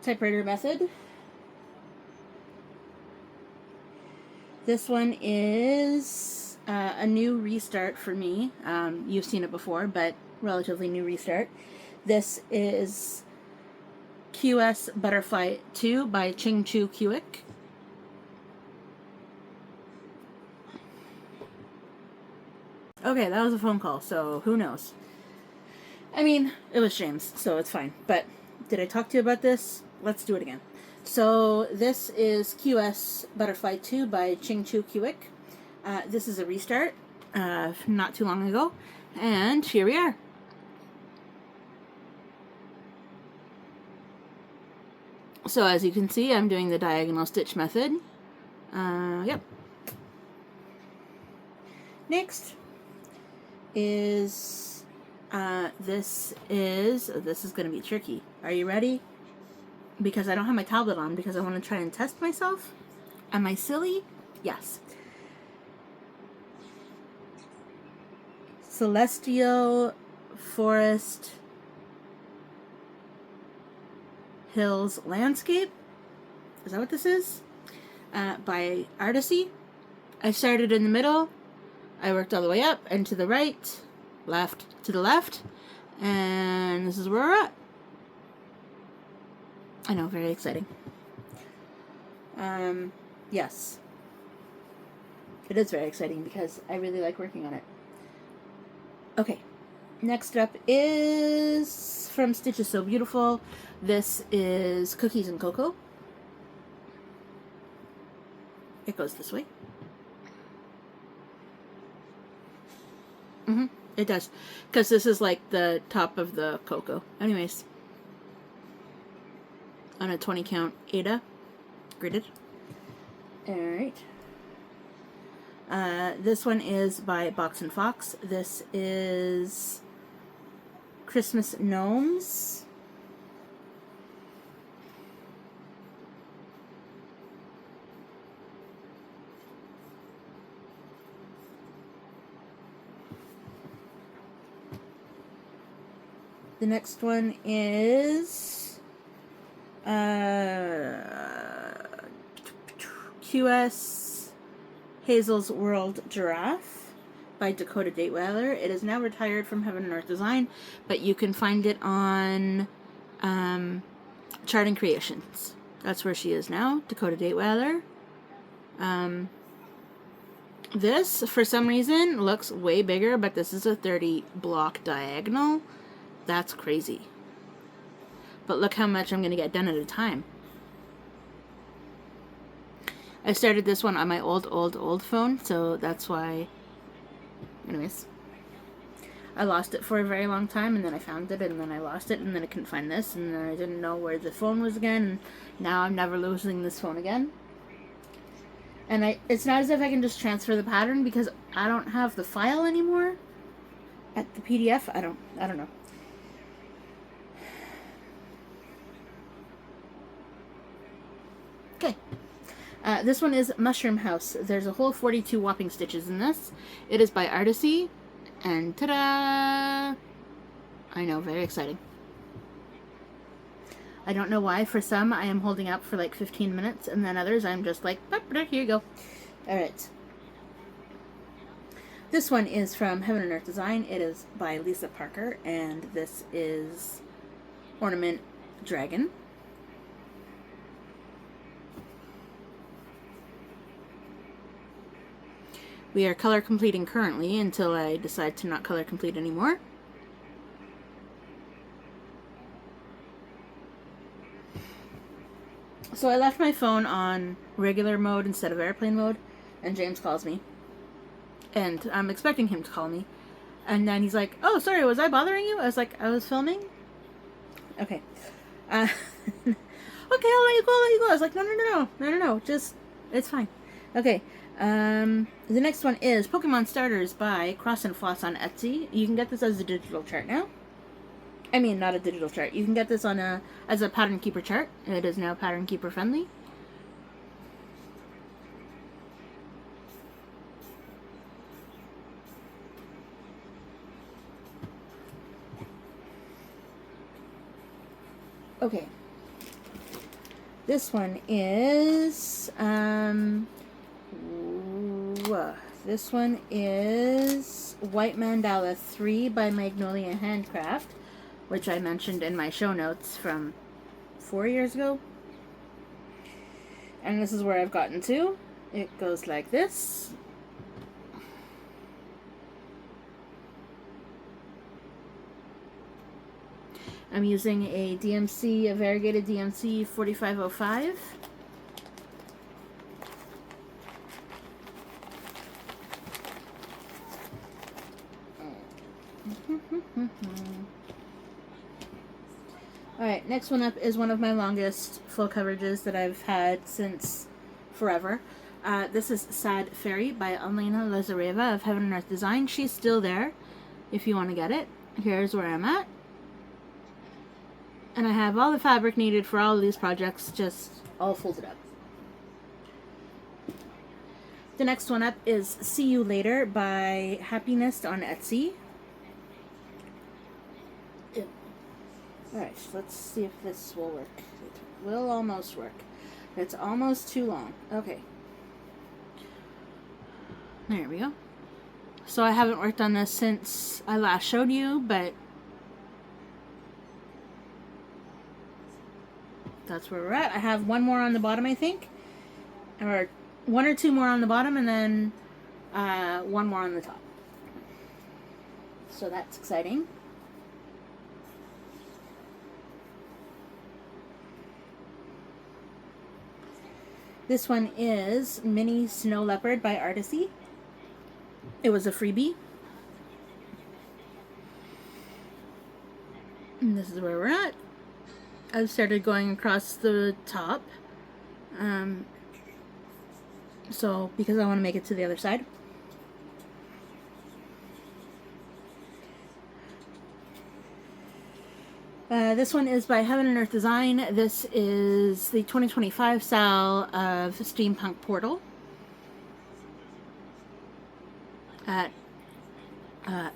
Speaker 1: typewriter method. This one is a new restart for me. You've seen it before, but relatively new restart. This is QS Butterfly 2 by Ching Chu Kiwick. Okay, that was a phone call, so who knows? I mean, it was James, so it's fine. But did I talk to you about this? Let's do it again. So this is QS Butterfly 2 by Ching Chu Kiwick. This is a restart not too long ago, and here we are. So as you can see, I'm doing the diagonal stitch method. Yep. Next is this is going to be tricky. Are you ready? Because I don't have my tablet on because I want to try and test myself. Am I silly? Yes. Celestial Forest Hills Landscape. Is that what this is? By Artisy. I started in the middle. I worked all the way up and to the right, left to the left, and this is where we're at. I know, very exciting. Yes. It is very exciting because I really like working on it. Okay, next up is from Stitches So Beautiful. This is Cookies and Cocoa. It goes this way. It does, because this is like the top of the cocoa. Anyways, on a 20 count Ada, gridded. Alright. This one is by Box and Fox. This is Christmas Gnomes. The next one is QS Hazel's World Giraffe by Dakota Dateweiler. It is now retired from Heaven and Earth Design, but you can find it on Charting Creations. That's where she is now, Dakota Dateweiler. This, for some reason, looks way bigger, but this is a 30 block diagonal. That's crazy. But look how much I'm going to get done at a time. I started this one on my old phone, so that's why. Anyways. I lost it for a very long time, and then I found it, and then I lost it, and then I couldn't find this, and then I didn't know where the phone was again, and now I'm never losing this phone again. And it's not as if I can just transfer the pattern because I don't have the file anymore at the PDF. I don't know. Okay. This one is Mushroom House. There's a whole 42 whopping stitches in this. It is by Artisy. And ta-da! I know, very exciting. I don't know why. For some, I am holding up for like 15 minutes, and then others, I'm just like, here you go. Alright. This one is from Heaven and Earth Design. It is by Lisa Parker, and this is Ornament Dragon. We are color completing currently until I decide to not color complete anymore. So I left my phone on regular mode instead of airplane mode, and James calls me. And I'm expecting him to call me. And then he's like, oh, sorry, was I bothering you? I was like, I was filming. Okay. Okay, I'll let you go. I was like, no, just, it's fine. Okay. The next one is Pokemon Starters by Cross and Floss on Etsy. You can get this as a digital chart now. I mean, not a digital chart. You can get this on as a Pattern Keeper chart. It is now Pattern Keeper friendly. Okay. This one is this one is White Mandala 3 by Magnolia Handcraft, which I mentioned in my show notes from 4 years ago. And this is where I've gotten to. It goes like this. I'm using a variegated DMC 4505. Alright, next one up is one of my longest full coverages that I've had since forever. This is Sad Fairy by Elena Lazareva of Heaven and Earth Design. She's still there if you want to get it. Here's where I'm at. And I have all the fabric needed for all of these projects just all folded up. The next one up is See You Later by Happiness on Etsy. Alright, let's see if this will work. It will almost work. It's almost too long. Okay. There we go. So I haven't worked on this since I last showed you, but that's where we're at. I have one more on the bottom, I think. Or one or two more on the bottom, and then one more on the top. So that's exciting. This one is Mini Snow Leopard by Artisy. It was a freebie. And this is where we're at. I've started going across the top. So, because I want to make it to the other side. This one is by Heaven and Earth Design. This is the 2025 style of Steampunk Portal at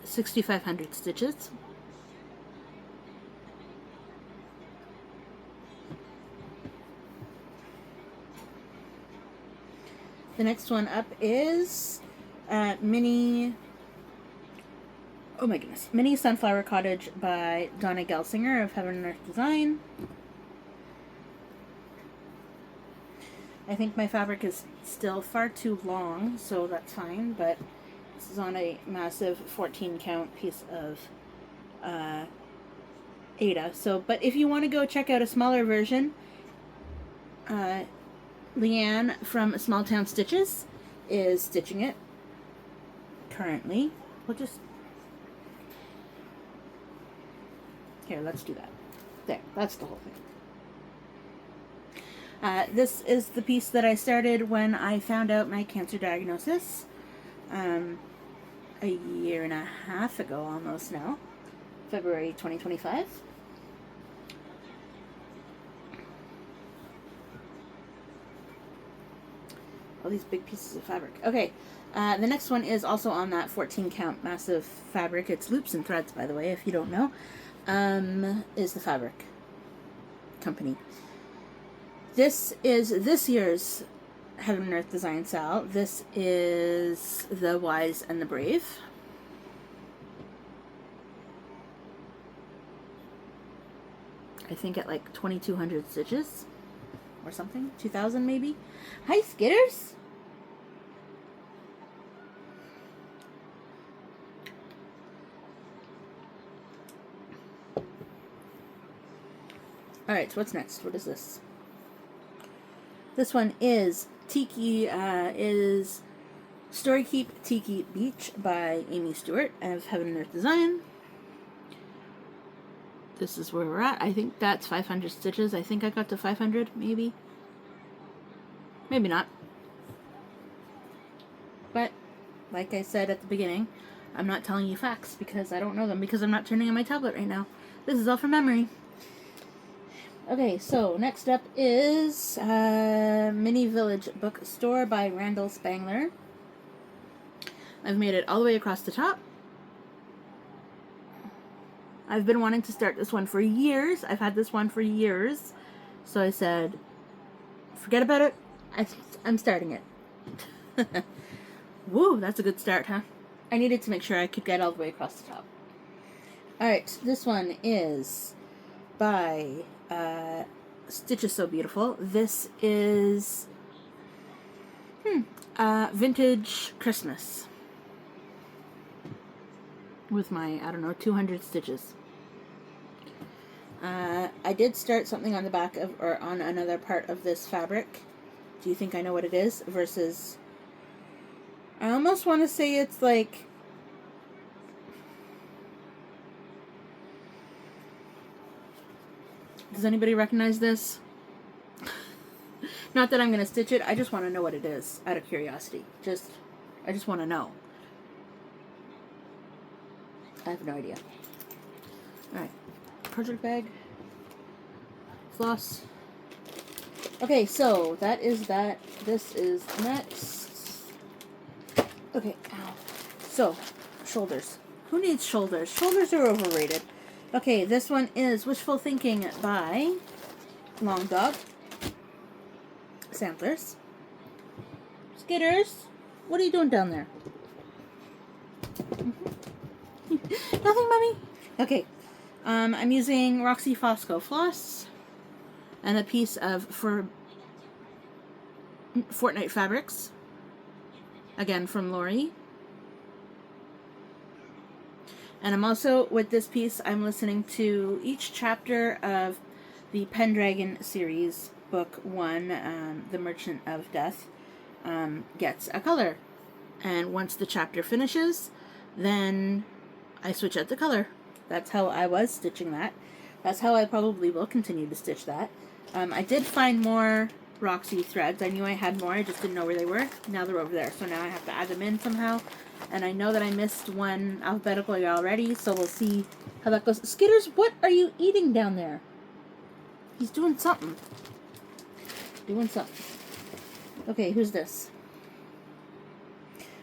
Speaker 1: 6,500 stitches. The next one up is Mini Sunflower Cottage by Donna Gelsinger of Heaven and Earth Design. I think my fabric is still far too long, so that's fine, but this is on a massive 14 count piece of Ada. So, but if you want to go check out a smaller version, Leanne from Small Town Stitches is stitching it currently. We'll just... Here, let's do that. There, that's the whole thing. This is the piece that I started when I found out my cancer diagnosis. A year and a half ago almost now. February 2025. All these big pieces of fabric. Okay, the next one is also on that 14 count massive fabric. It's loops and threads, by the way, if you don't know. Is the fabric company. This is this year's Heaven and Earth Design Sal. This is the Wise and the Brave. I think at like 2,200 stitches or something. 2,000 maybe. Hi, Skitters! Alright, so what's next? What is this? This one is Tiki, is Storykeep Tiki Beach by Amy Stewart of Heaven and Earth Design. This is where we're at. I think that's 500 stitches. I think I got to 500, maybe. Maybe not. But, like I said at the beginning, I'm not telling you facts because I don't know them because I'm not turning on my tablet right now. This is all from memory. Okay, so next up is Mini Village Bookstore by Randall Spangler. I've made it all the way across the top. I've been wanting to start this one for years. I've had this one for years. So I said, forget about it. I'm starting it. Woo, that's a good start, huh? I needed to make sure I could get all the way across the top. Alright, this one is by Stitch is So Beautiful. This is Vintage Christmas. With my, I don't know, 200 stitches. I did start something on the back of, or on another part of this fabric. Do you think I know what it is? Versus, I almost want to say it's like, does anybody recognize this? Not that I'm going to stitch it, I just want to know what it is, out of curiosity. I just want to know. I have no idea. Alright, project bag, floss. Okay, so that is that. This is next. Okay, ow. So, shoulders. Who needs shoulders? Shoulders are overrated. Okay, this one is Wishful Thinking by Long Dog. Samplers. Skitters, what are you doing down there? Nothing, Mommy? Okay. I'm using Roxy Fosco floss and a piece of Fortnite Fabrics. Again, from Lori. And I'm also, with this piece, I'm listening to each chapter of the Pendragon series, book 1, The Merchant of Death, gets a color. And once the chapter finishes, then I switch out the color. That's how I was stitching that. That's how I probably will continue to stitch that. I did find more Roxy threads. I knew I had more, I just didn't know where they were. Now they're over there, so now I have to add them in somehow. And I know that I missed one alphabetically already, so we'll see how that goes. Skitters, what are you eating down there? He's doing something. Doing something. Okay, who's this?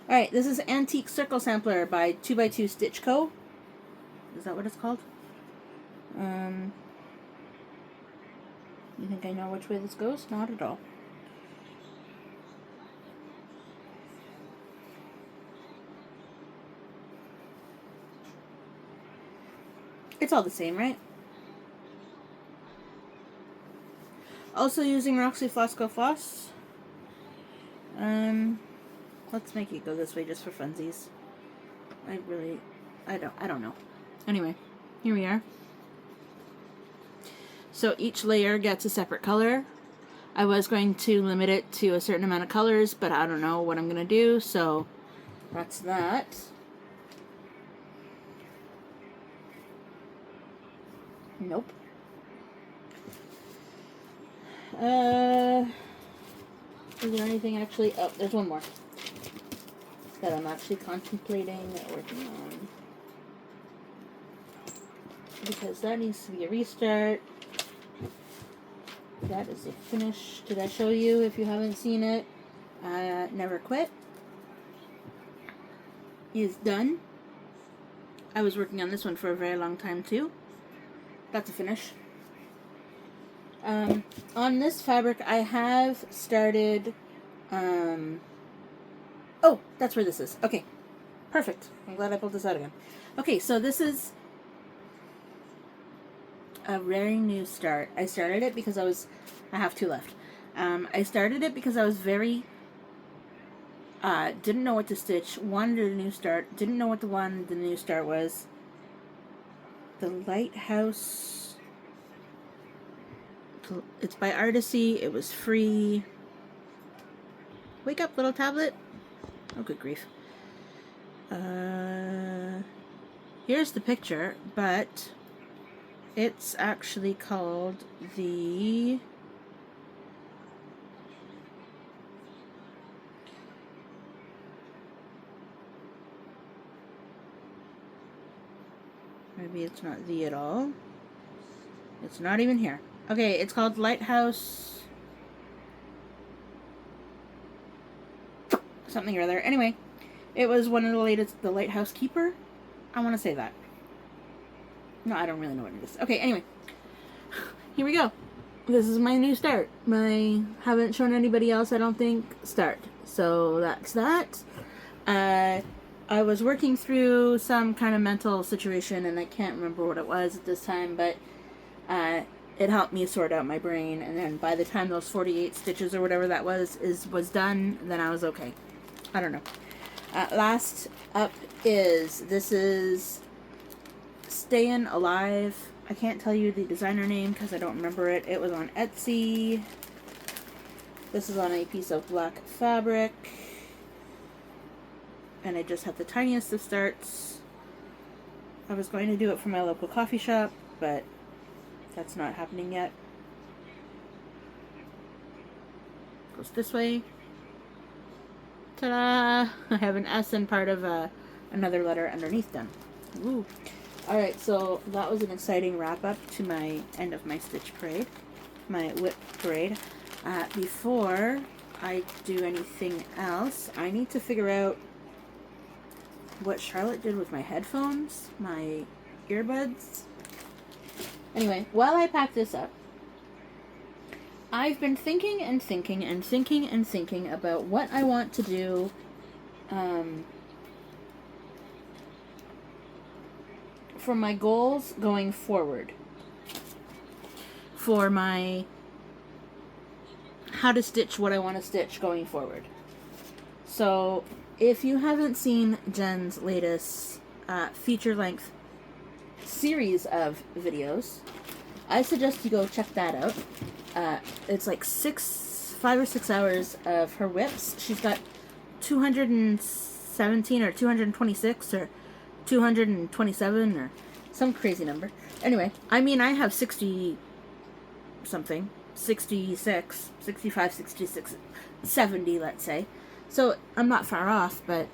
Speaker 1: Alright, this is Antique Circle Sampler by 2x2 Stitch Co. Is that what it's called? You think I know which way this goes? Not at all. It's all the same, right? Also using Roxy Fosco Floss. Let's make it go this way just for funsies. I don't know. Anyway, here we are. So each layer gets a separate color. I was going to limit it to a certain amount of colors, but I don't know what I'm going to do, so that's that. Nope. Is there anything actually? Oh, there's one more that I'm actually contemplating working on. Because that needs to be a restart. That is a finish. Did I show you if you haven't seen it? Never Quit is done. I was working on this one for a very long time too. That's a finish. On this fabric I have started, oh, that's where this is. Okay, perfect. I'm glad I pulled this out again. Okay, so this is a very new start. I started it because I have two left. I started it because I was very, didn't know what to stitch, wanted a new start, didn't know what the new start was. The Lighthouse, it's by Artisy, it was free. Wake up, little tablet. Oh, good grief. Here's the picture, but it's actually called the maybe it's not the at all. It's not even here. Okay, it's called Lighthouse something or other. Anyway, it was one of the latest, the Lighthouse Keeper. I want to say that. No, I don't really know what it is. Okay, anyway. Here we go. This is my new start. My haven't shown anybody else, I don't think, start. So that's that. I was working through some kind of mental situation, and I can't remember what it was at this time, but it helped me sort out my brain, and then by the time those 48 stitches or whatever that was done, then I was okay. I don't know. Last up this is Stayin' Alive. I can't tell you the designer name because I don't remember it. It was on Etsy. This is on a piece of black fabric. And I just have the tiniest of starts. I was going to do it for my local coffee shop, but that's not happening yet. Goes this way. Ta-da! I have an S and part of another letter underneath them. Ooh. Alright, so that was an exciting wrap-up to my end of my stitch parade. My WIP parade. Before I do anything else, I need to figure out what Charlotte did with my headphones, my earbuds. Anyway, while I pack this up, I've been thinking and thinking and thinking and thinking about what I want to do for my goals going forward. For my how to stitch what I want to stitch going forward. So if you haven't seen Jen's latest feature-length series of videos, I suggest you go check that out. It's like 5 or 6 hours of her WIPs. She's got 217 or 226 or 227 or some crazy number. Anyway, I mean, I have 60 something, 66, 65, 66, 70, let's say. So I'm not far off, but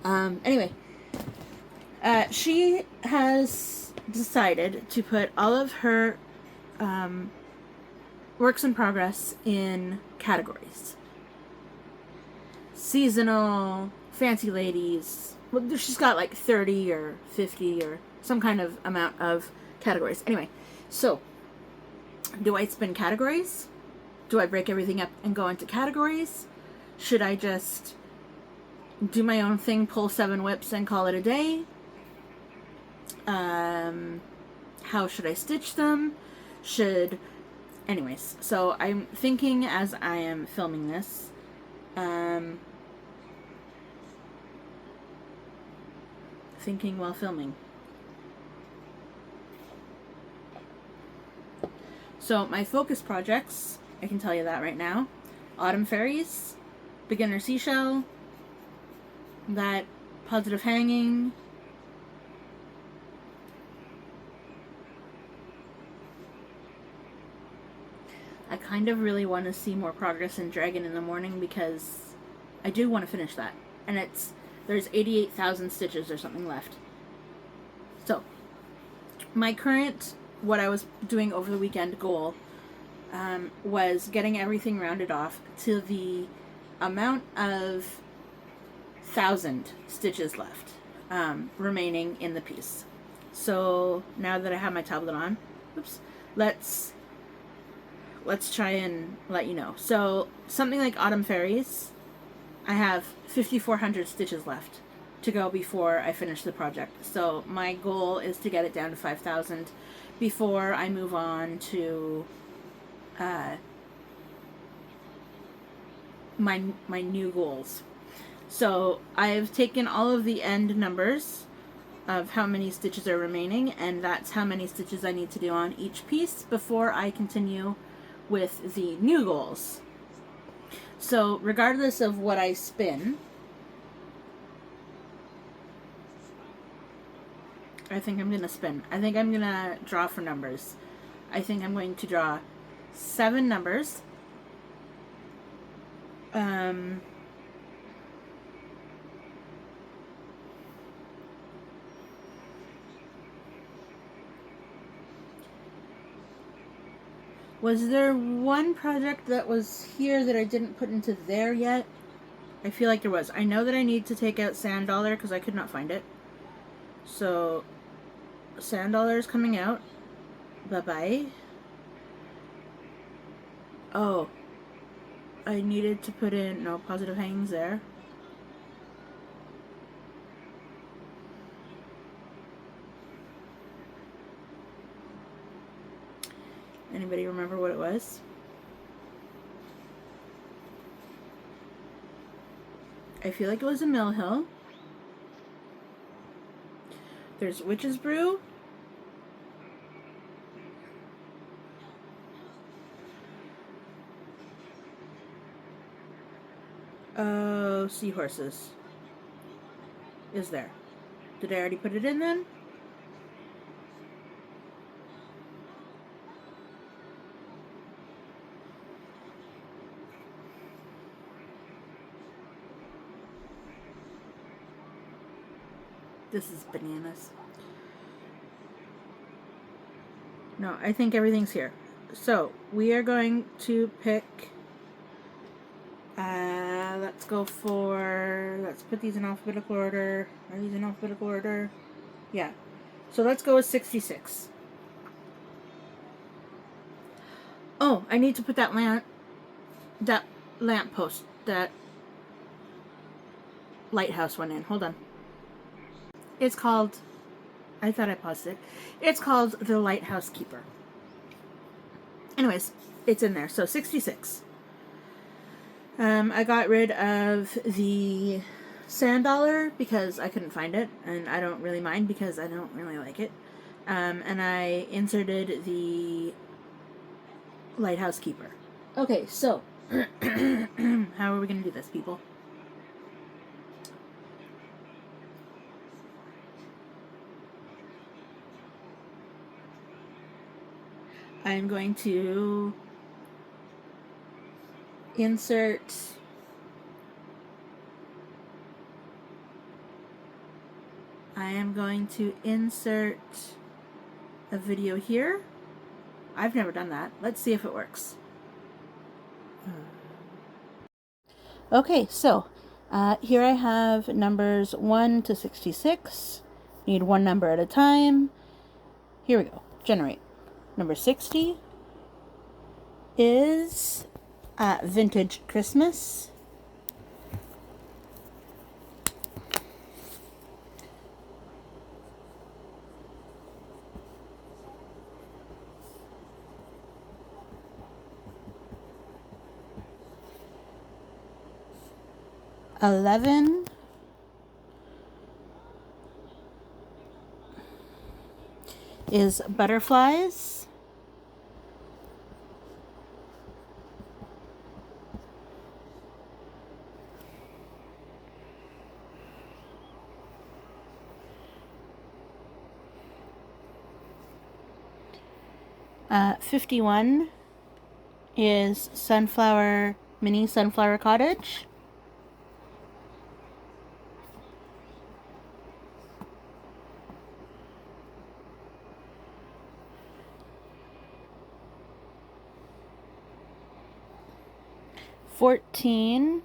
Speaker 1: anyway, she has decided to put all of her works in progress in categories. Seasonal, fancy ladies. Well, she's got like 30 or 50 or some kind of amount of categories. Anyway, so do I spin categories? Do I break everything up and go into categories? Should I just do my own thing, pull 7 WIPs and call it a day? How should I stitch them? Anyways, so I'm thinking as I am filming this, thinking while filming. So my focus projects, I can tell you that right now: Autumn Fairies, Beginner Seashell, that Positive Hanging, I kind of really want to see more progress in Dragon in the Morning because I do want to finish that. And there's 88,000 stitches or something left. So, my current, what I was doing over the weekend goal was getting everything rounded off to the amount of 1,000 stitches left remaining in the piece. So now that I have my tablet on, oops, let's try and let you know. So something like Autumn Fairies, I have 5,400 stitches left to go before I finish the project. So my goal is to get it down to 5,000 before I move on to my new goals. So I've taken all of the end numbers of how many stitches are remaining, and that's how many stitches I need to do on each piece before I continue with the new goals. So regardless of what I spin, I think I'm going to spin. I think I'm going to draw for numbers. I think I'm going to draw 7 numbers. Was there one project that was here that I didn't put into there yet? I feel like there was. I know that I need to take out Sand Dollar because I could not find it. So, Sand Dollar is coming out. Bye-bye. Oh. I needed to put in, no, positive hangings there. Anybody remember what it was? I feel like it was a Mill Hill. There's Witch's Brew. Oh, Seahorses is there. Did I already put it in then? This is bananas. No, I think everything's here. So, we are going to pick... let's go for... Let's put these in alphabetical order. Are these in alphabetical order? Yeah. So let's go with 66. Oh, I need to put that lamp post, that lighthouse one in. Hold on. It's called... I thought I paused it. It's called the Lighthouse Keeper. Anyways, it's in there. So 66. I got rid of the Sand Dollar because I couldn't find it, and I don't really mind because I don't really like it. And I inserted the Lighthouse Keeper. Okay, so how are we going to do this, people? I'm going to insert a video here. I've never done that. Let's see if it works. Okay, so here I have numbers 1 to 66. Need one number at a time. Here we go. Generate. Number 60 is Vintage Christmas. $11 is Butterflies. $51 is Mini Sunflower Cottage. Fourteen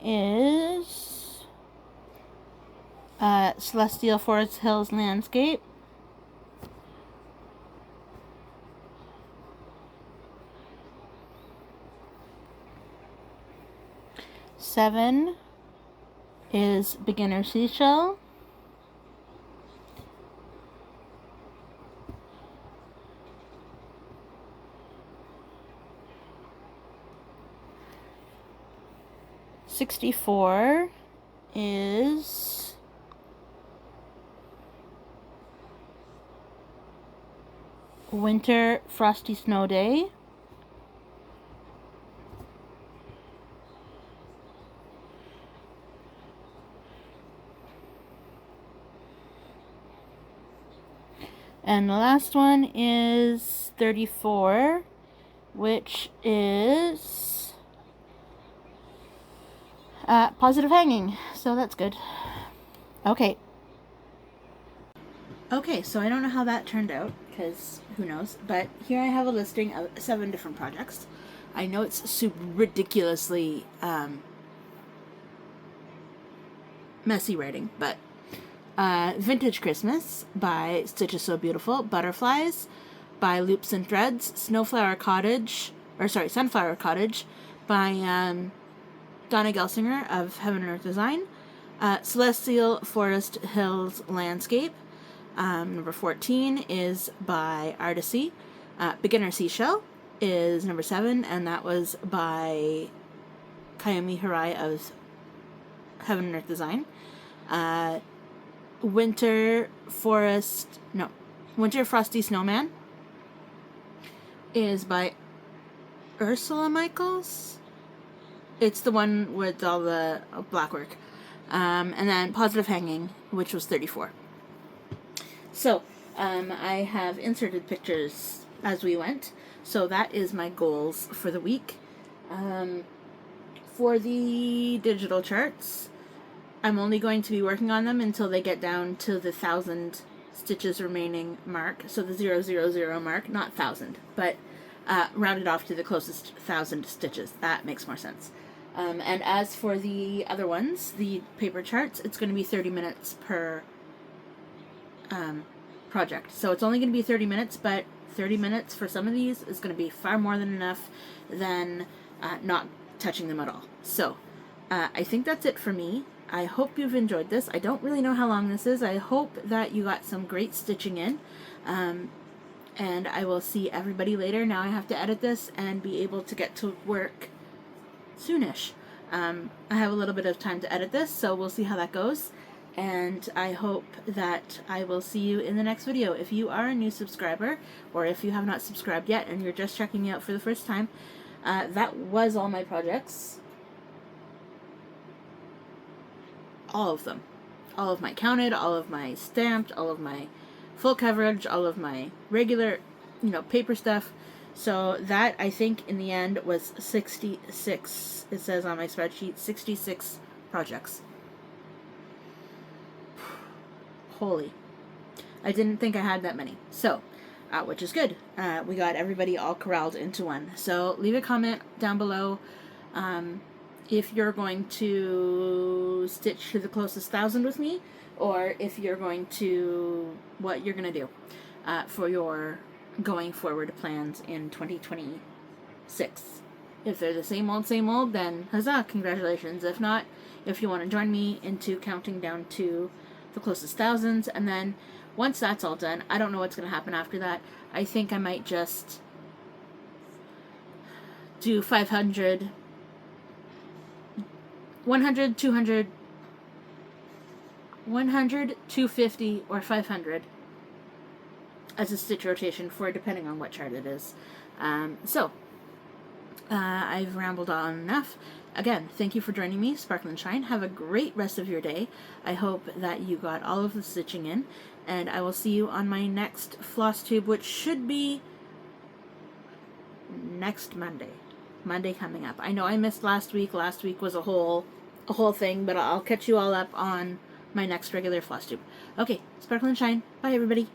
Speaker 1: is Celestial Forest Hills Landscape. 7 is Beginner Seashell. 64 is Winter Frosty Snow Day. 'And the last one is 34, which is positive hanging. So that's good. Okay. Okay, so I don't know how that turned out, because who knows. But here I have a listing of 7 different projects. I know it's super ridiculously messy writing, but Vintage Christmas by Stitch is So Beautiful, Butterflies by Loops and Threads, Sunflower Cottage by Donna Gelsinger of Heaven and Earth Design, Celestial Forest Hills Landscape, number 14 is by Artisy, Beginner Seashell is number 7, and that was by Kayomi Hirai of Heaven and Earth Design. Winter Frosty Snowman is by Ursula Michaels. It's the one with all the black work. And then Positive Hanging, which was 34. So, I have inserted pictures as we went. So that is my goals for the week. For the digital charts, I'm only going to be working on them until they get down to the 1,000 stitches remaining mark. So the 000 mark, not 1,000, but rounded off to the closest 1,000 stitches. That makes more sense. And as for the other ones, the paper charts, it's going to be 30 minutes per project. So it's only going to be 30 minutes, but 30 minutes for some of these is going to be far more than enough than not touching them at all. So I think that's it for me. I hope you've enjoyed this. I don't really know how long this is. I hope that you got some great stitching in. And I will see everybody later. Now I have to edit this and be able to get to work soonish. I have a little bit of time to edit this, so we'll see how that goes. And I hope that I will see you in the next video. If you are a new subscriber, or if you have not subscribed yet and you're just checking me out for the first time, that was all my projects. All of them. All of my counted, all of my stamped, all of my full coverage, all of my regular, paper stuff. So that, I think, in the end was 66. It says on my spreadsheet, 66 projects. Holy. I didn't think I had that many. So, which is good. We got everybody all corralled into one. So leave a comment down below if you're going to stitch to the closest 1,000 with me, or if you're going to, what you're going to do for your going forward plans in 2026. If they're the same old, then huzzah, congratulations. If not, if you want to join me into counting down to the closest thousands, and then once that's all done, I don't know what's going to happen after that. I think I might just do 500, 100, 200, 100, 250, or 500 as a stitch rotation for depending on what chart it is. I've rambled on enough. Again, thank you for joining me, Sparkle and Shine. Have a great rest of your day. I hope that you got all of the stitching in, And I will see you on my next FlossTube, which should be next Monday. Monday coming up. I know I missed last week. Last week was a whole thing, but I'll catch you all up on my next regular FlossTube. Okay, sparkle and shine. Bye, everybody.